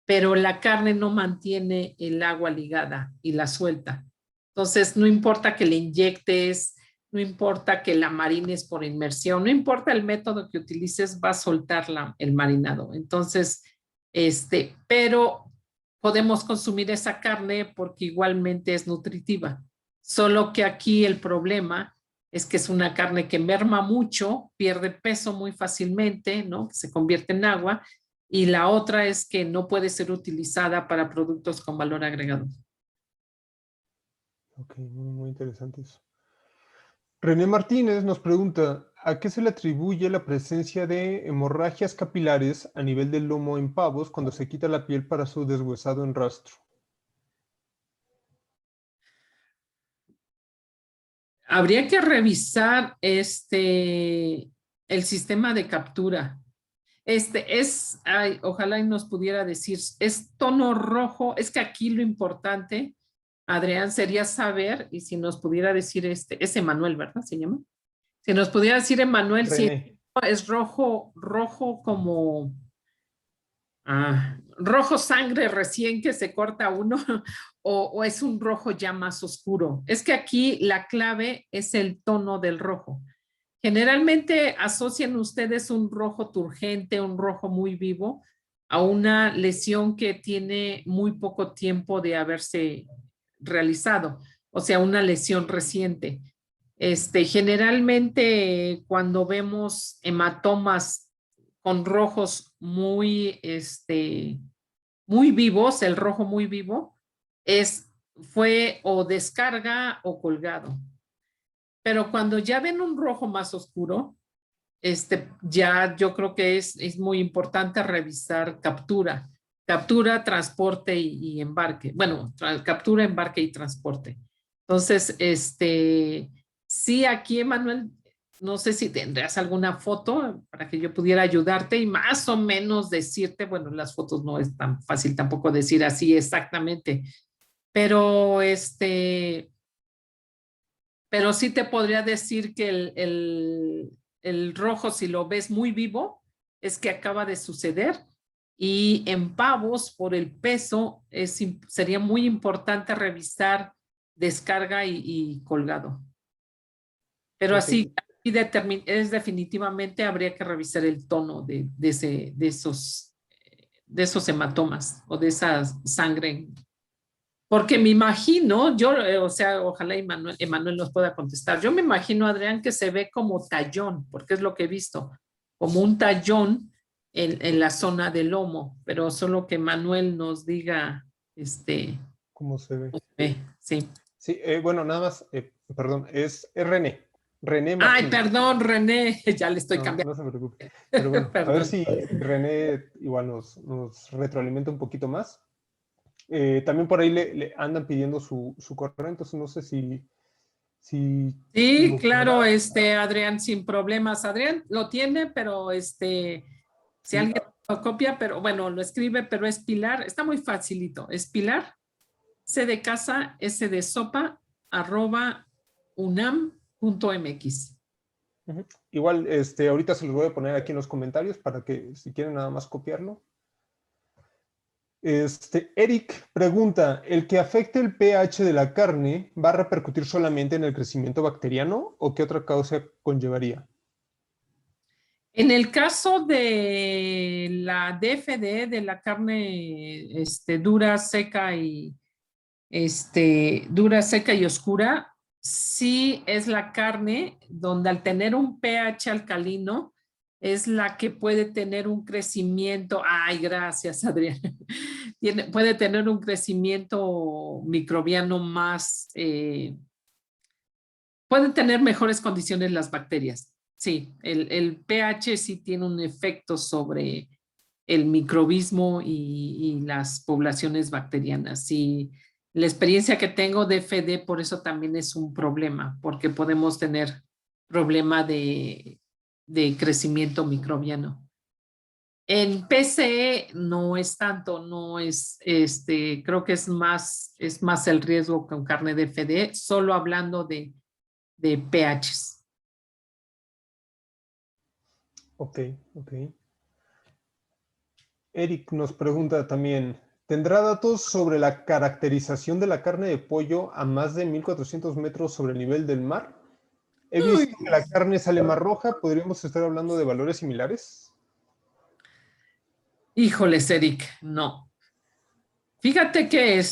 pero la carne no mantiene el agua ligada y la suelta. Entonces, no importa que le inyectes, no importa que la marines por inmersión, no importa el método que utilices, va a soltar el marinado. Entonces, pero podemos consumir esa carne porque igualmente es nutritiva. Solo que aquí el problema es que es una carne que merma mucho, pierde peso muy fácilmente, ¿no? Se convierte en agua y la otra es que no puede ser utilizada para productos con valor agregado. Ok, muy interesante eso. René Martínez nos pregunta, ¿a qué se le atribuye la presencia de hemorragias capilares a nivel del lomo en pavos cuando se quita la piel para su deshuesado en rastro? Habría que revisar el sistema de captura. Ay, ojalá y nos pudiera decir, es tono rojo, es que aquí lo importante, Adrián, sería saber, y si nos pudiera decir es Emanuel, ¿verdad? Se llama. Si nos pudiera decir Emanuel, si René. es rojo, rojo como rojo sangre recién que se corta uno, o es un rojo ya más oscuro. Es que aquí la clave es el tono del rojo. Generalmente asocian ustedes un rojo turgente, un rojo muy vivo, a una lesión que tiene muy poco tiempo de haberse realizado, o sea, una lesión reciente. Generalmente cuando vemos hematomas con rojos muy vivos, el rojo muy vivo, fue o descarga o colgado. Pero cuando ya ven un rojo más oscuro, ya yo creo que es muy importante revisar captura, transporte y embarque. Bueno, captura, embarque y transporte. Entonces, sí, aquí, Emanuel, no sé si tendrías alguna foto para que yo pudiera ayudarte y más o menos decirte, bueno, las fotos no es tan fácil tampoco decir así exactamente, pero pero sí te podría decir que el rojo, si lo ves muy vivo, es que acaba de suceder. Y en pavos, por el peso, sería muy importante revisar descarga y colgado. Pero Ok, así es definitivamente habría que revisar el tono de esos hematomas o de esa sangre. Porque me imagino, o sea, ojalá Emanuel nos pueda contestar. Yo me imagino, Adrián, que se ve como tallón, porque es lo que he visto, como un tallón en la zona del lomo, pero solo que Manuel nos diga, ¿cómo se ve? sí. Sí, bueno, nada más, perdón, es René. René Ay, Martínez. perdón, René, ya le estoy No, cambiando. no se preocupe. Pero bueno, a ver Perdón. si René igual nos retroalimenta un poquito más. También por ahí le andan pidiendo su correo, entonces no sé si Sí, lo claro, podrá. Adrián, sin problemas. Adrián lo tiene, pero si Sí, alguien lo copia, pero bueno, lo escribe, pero es Pilar, está muy facilito. Es Pilar, C de casa, S de sopa, @unam.mx. ujú. Igual, ahorita se los voy a poner aquí en los comentarios para que si quieren nada más copiarlo. Eric pregunta, ¿el que afecte el pH de la carne va a repercutir solamente en el crecimiento bacteriano o qué otra causa conllevaría? En el caso de la DFD, de la carne dura, seca dura, seca y oscura, sí es la carne donde al tener un pH alcalino es la que puede tener un crecimiento, ay, gracias, Adrián, puede tener un crecimiento microbiano pueden tener mejores condiciones las bacterias. Sí, el pH sí tiene un efecto sobre el microbismo y las poblaciones bacterianas. Sí, la experiencia que tengo de FD por eso también es un problema, porque podemos tener problema de crecimiento microbiano. En PCE no es tanto, no es, creo que es más el riesgo con carne de FD, solo hablando de pHs. Ok, ok. Eric nos pregunta también, ¿tendrá datos sobre la caracterización de la carne de pollo a más de 1400 metros sobre el nivel del mar? He visto que la carne sale más roja, ¿podríamos estar hablando de valores similares? Híjoles, Eric, no. Fíjate que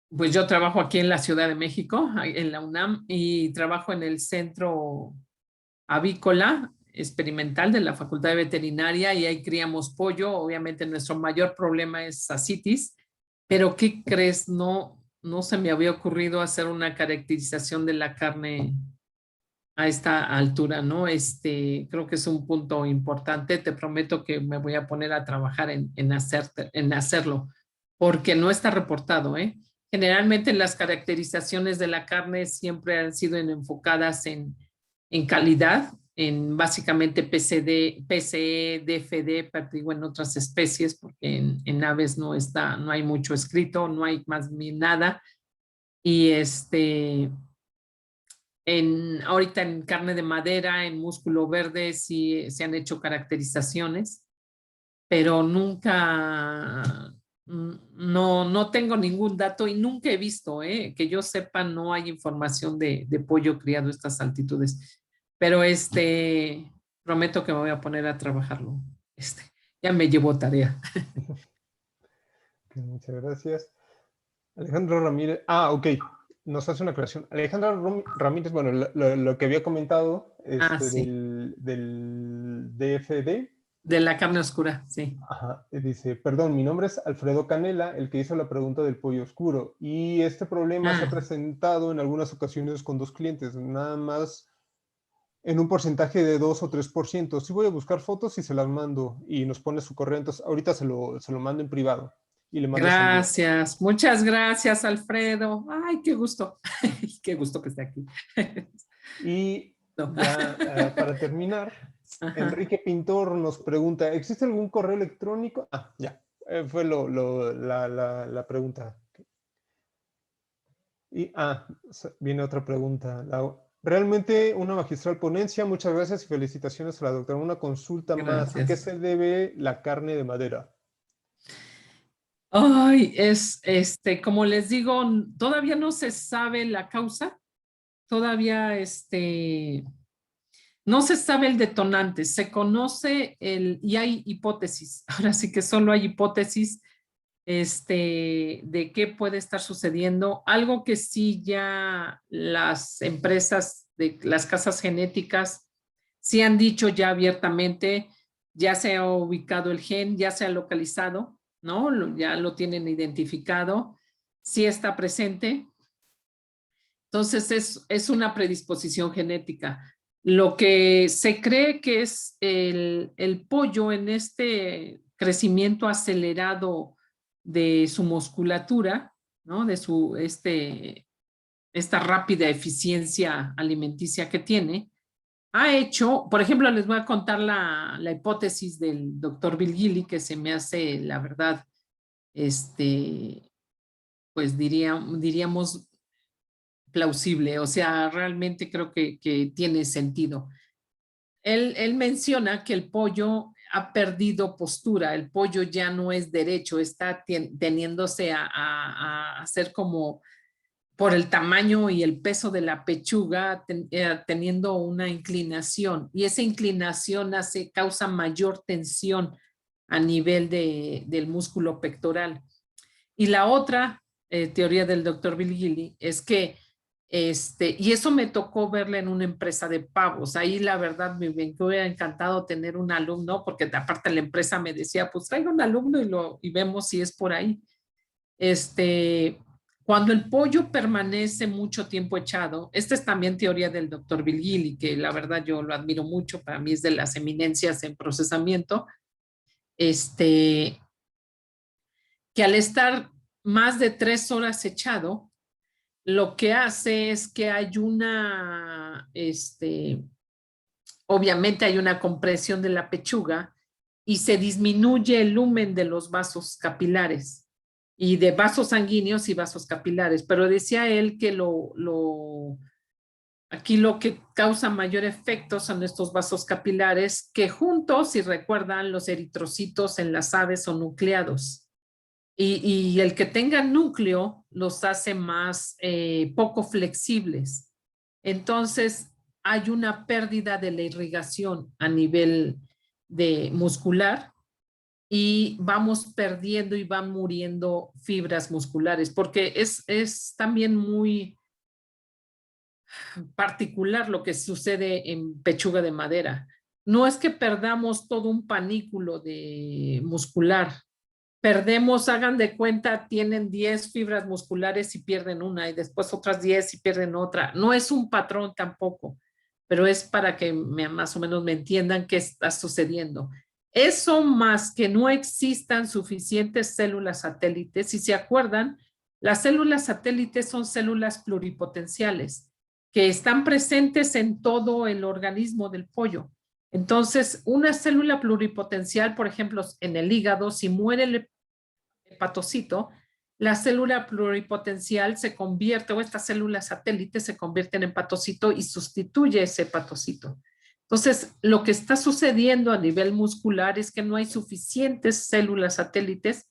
pues yo trabajo aquí en la Ciudad de México, en la UNAM, y trabajo en el centro avícola, experimental de la Facultad de Veterinaria y ahí criamos pollo. Obviamente nuestro mayor problema es ascitis, pero ¿qué crees? No se me había ocurrido hacer una caracterización de la carne a esta altura, ¿no? Creo que es un punto importante. Te prometo que me voy a poner a trabajar en hacerlo, porque no está reportado, ¿eh? Generalmente las caracterizaciones de la carne siempre han sido enfocadas en calidad, en básicamente PCD, PCE, DFD, pero digo en otras especies, porque en aves no hay mucho escrito, no hay más ni nada. Y ahorita en carne de madera, en músculo verde, sí se han hecho caracterizaciones, pero nunca, no tengo ningún dato y nunca he visto, que yo sepa, no hay información de pollo criado a estas altitudes. Pero prometo que me voy a poner a trabajarlo. Ya me llevo tarea. Muchas gracias. Alejandro Ramírez. Ah, ok. Nos hace una aclaración. Alejandro Ramírez, bueno, lo que había comentado Sí, del DFD. de la carne oscura, sí. Ajá, dice, perdón, mi nombre es Alfredo Canela, el que hizo la pregunta del pollo oscuro. Y este problema se ha presentado en algunas ocasiones con 2 clientes, nada más en un porcentaje de 2 o 3%. Sí voy a buscar fotos y se las mando y nos pone su correo. Entonces, ahorita se lo mando en privado y le mando saludos. Gracias, muchas gracias, Alfredo. Ay, qué gusto. Qué gusto que esté aquí. Y No. ya para terminar, Ajá. Enrique Pintor nos pregunta, ¿existe algún correo electrónico? Ah, ya, fue la pregunta. Y, viene otra pregunta. Realmente una magistral ponencia, muchas gracias y felicitaciones a la doctora. Una consulta más, ¿a qué Gracias. se debe la carne de madera? Ay, como les digo, todavía no se sabe la causa, todavía no se sabe el detonante, se conoce y hay hipótesis. Ahora sí que solo hay hipótesis de qué puede estar sucediendo. Algo que sí ya las empresas de las casas genéticas sí han dicho ya abiertamente, ya se ha ubicado el gen, ya se ha localizado, ¿no? Ya lo tienen identificado, sí está presente. Entonces es una predisposición genética. Lo que se cree que es el pollo en este crecimiento acelerado de su musculatura, ¿no? De esta rápida eficiencia alimenticia que tiene, ha hecho, por ejemplo, les voy a contar la hipótesis del doctor Bill Gilly, que se me hace, la verdad, pues diríamos plausible, o sea, realmente creo que tiene sentido. Él menciona que el pollo ha perdido postura, el pollo ya no es derecho, está teniéndose a hacer como por el tamaño y el peso de la pechuga, teniendo una inclinación, y esa inclinación causa mayor tensión a nivel del músculo pectoral. Y la otra teoría del doctor Bill Gilly es que y eso me tocó verla en una empresa de pavos. Ahí la verdad me hubiera encantado tener un alumno, porque aparte la empresa me decía, pues traiga un alumno y vemos si es por ahí. Cuando el pollo permanece mucho tiempo echado, esta es también teoría del doctor Bill Gilly, que la verdad yo lo admiro mucho, para mí es de las eminencias en procesamiento, que al estar más de 3 horas echado, lo que hace es que hay obviamente hay una compresión de la pechuga y se disminuye el lumen de los vasos capilares y de vasos sanguíneos y vasos capilares. Pero decía él que aquí lo que causa mayor efecto son estos vasos capilares que juntos, si recuerdan, los eritrocitos en las aves son nucleados. Y el que tenga núcleo los hace más poco flexibles. Entonces, hay una pérdida de la irrigación a nivel muscular y vamos perdiendo y van muriendo fibras musculares, porque es también muy particular lo que sucede en pechuga de madera. no es que perdamos todo un panículo de muscular. Perdemos, hagan de cuenta, tienen 10 fibras musculares y pierden una y después otras 10 y pierden otra. No es un patrón tampoco, pero es para que más o menos me entiendan qué está sucediendo. Eso más que no existan suficientes células satélites. Si se acuerdan, las células satélites son células pluripotenciales que están presentes en todo el organismo del pollo. Entonces, una célula pluripotencial, por ejemplo, en el hígado, si muere el hepatocito, la célula pluripotencial se convierte, o estas células satélites se convierten en hepatocito y sustituye ese hepatocito. Entonces, lo que está sucediendo a nivel muscular es que no hay suficientes células satélites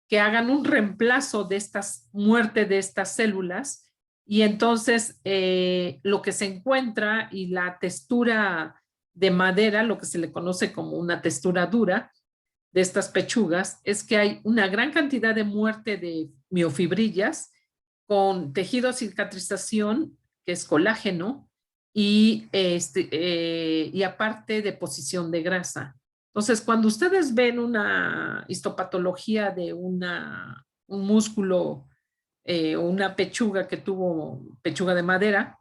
que hagan un reemplazo de estas muerte de estas células y entonces lo que se encuentra y la textura de madera, lo que se le conoce como una textura dura de estas pechugas, es que hay una gran cantidad de muerte de miofibrillas con tejido de cicatrización, que es colágeno, y aparte deposición de grasa. Entonces, cuando ustedes ven una histopatología de un músculo o una pechuga que tuvo pechuga de madera,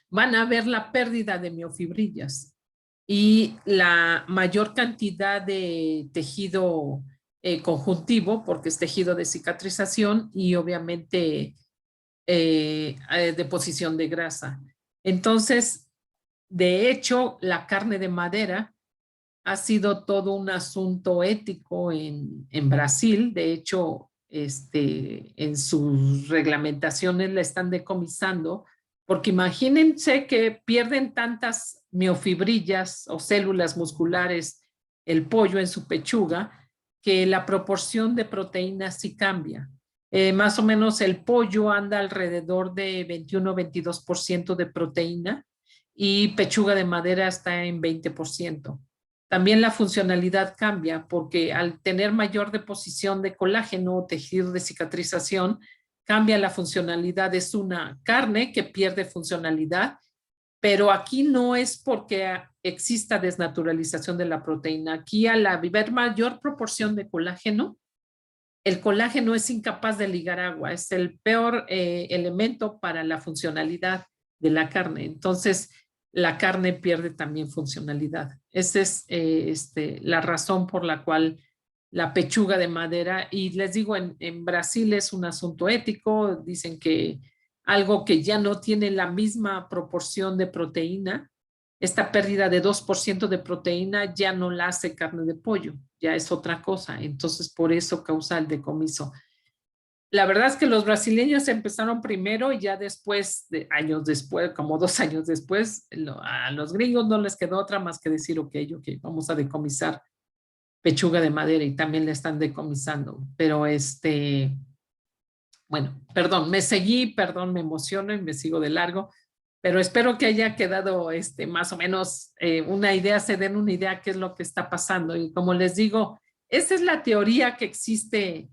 van a ver la pérdida de miofibrillas y la mayor cantidad de tejido conjuntivo, porque es tejido de cicatrización y obviamente deposición de grasa. Entonces, de hecho, la carne de madera ha sido todo un asunto ético en Brasil. De hecho, en sus reglamentaciones la están decomisando, porque imagínense que pierden tantas miofibrillas o células musculares el pollo en su pechuga, que la proporción de proteínas sí cambia. Más o menos el pollo anda alrededor de 21-22% de proteína y pechuga de madera está en 20%. También la funcionalidad cambia porque al tener mayor deposición de colágeno o tejido de cicatrización, cambia la funcionalidad. Es una carne que pierde funcionalidad, pero aquí no es porque exista desnaturalización de la proteína. Aquí al haber mayor proporción de colágeno, el colágeno es incapaz de ligar agua, es el peor elemento para la funcionalidad de la carne. Entonces, la carne pierde también funcionalidad. Esa es la razón por la cual la pechuga de madera, y les digo, en Brasil es un asunto ético, dicen que algo que ya no tiene la misma proporción de proteína, esta pérdida de 2% de proteína ya no la hace carne de pollo, ya es otra cosa. Entonces, por eso causa el decomiso. La verdad es que los brasileños empezaron primero y ya después, años después, como 2 años después, a los gringos no les quedó otra más que decir, ok, vamos a decomisar pechuga de madera y también le están decomisando. Pero bueno, perdón, perdón, me emociono y me sigo de largo, pero espero que haya quedado más o menos una idea, se den una idea qué es lo que está pasando. Y como les digo, esa es la teoría que existe,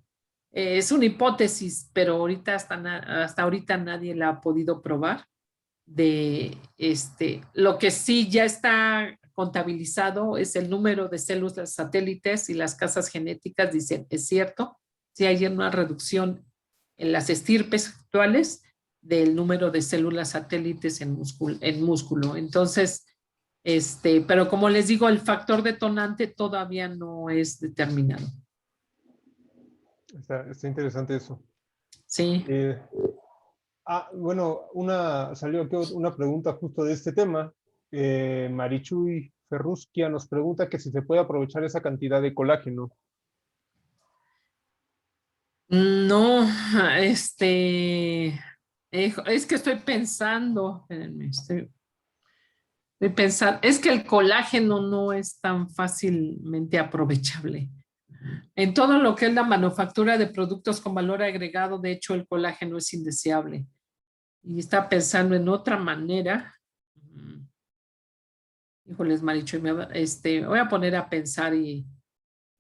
es una hipótesis, pero ahorita hasta ahorita nadie la ha podido probar. Lo que sí ya está contabilizado es el número de células satélites y las casas genéticas dicen, es cierto, si hay una reducción en las estirpes actuales del número de células satélites en músculo. Entonces, pero como les digo, el factor detonante todavía no es determinado. Está interesante eso. Sí. Bueno, salió aquí una pregunta justo de este tema. Marichuy Ferrusquia nos pregunta que si se puede aprovechar esa cantidad de colágeno. No, es que estoy pensando, espérenme, estoy pensando, es que el colágeno no es tan fácilmente aprovechable. En todo lo que es la manufactura de productos con valor agregado, de hecho, el colágeno es indeseable. Y está pensando en otra manera. Híjoles, Maricho, voy a poner a pensar y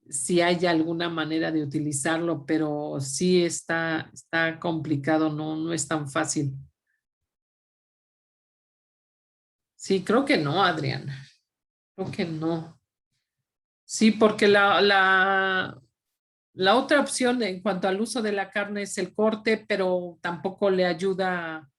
si hay alguna manera de utilizarlo, pero sí está complicado, no es tan fácil. Sí, creo que no, Adriana. Creo que no. Sí, porque la otra opción en cuanto al uso de la carne es el corte, pero tampoco le ayuda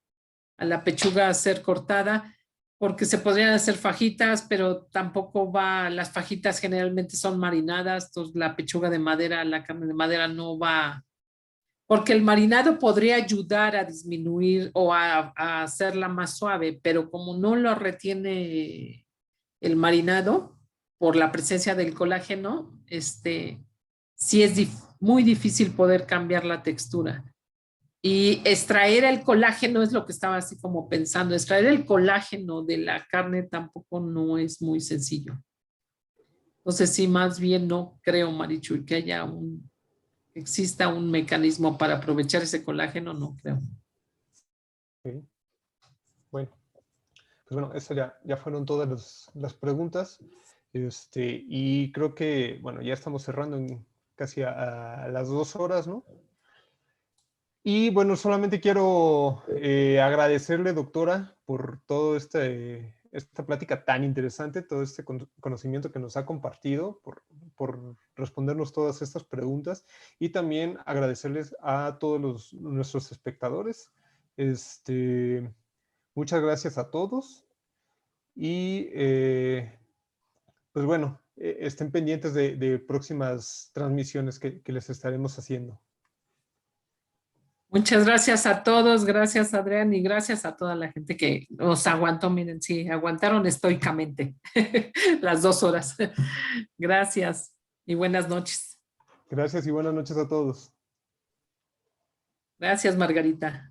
a la pechuga a ser cortada, porque se podrían hacer fajitas, pero tampoco va, las fajitas generalmente son marinadas, entonces la pechuga de madera, la carne de madera no va, porque el marinado podría ayudar a disminuir o a hacerla más suave, pero como no lo retiene el marinado por la presencia del colágeno, sí es muy difícil poder cambiar la textura. Y extraer el colágeno es lo que estaba así como pensando. Extraer el colágeno de la carne tampoco no es muy sencillo. Entonces, sí, más bien no creo, Marichuy, que exista un mecanismo para aprovechar ese colágeno, no creo. Ok. Bueno, pues bueno, esas ya fueron todas las preguntas. Y creo que, bueno, ya estamos cerrando casi a las 2 horas, ¿no? Y bueno, solamente quiero agradecerle, doctora, por todo esta plática tan interesante, todo este conocimiento que nos ha compartido, por respondernos todas estas preguntas y también agradecerles a todos nuestros espectadores. Muchas gracias a todos y pues bueno, estén pendientes de próximas transmisiones que les estaremos haciendo. Muchas gracias a todos, gracias Adrián y gracias a toda la gente que nos aguantó. Miren, sí, aguantaron estoicamente las 2 horas. Gracias y buenas noches. Gracias y buenas noches a todos. Gracias, Margarita.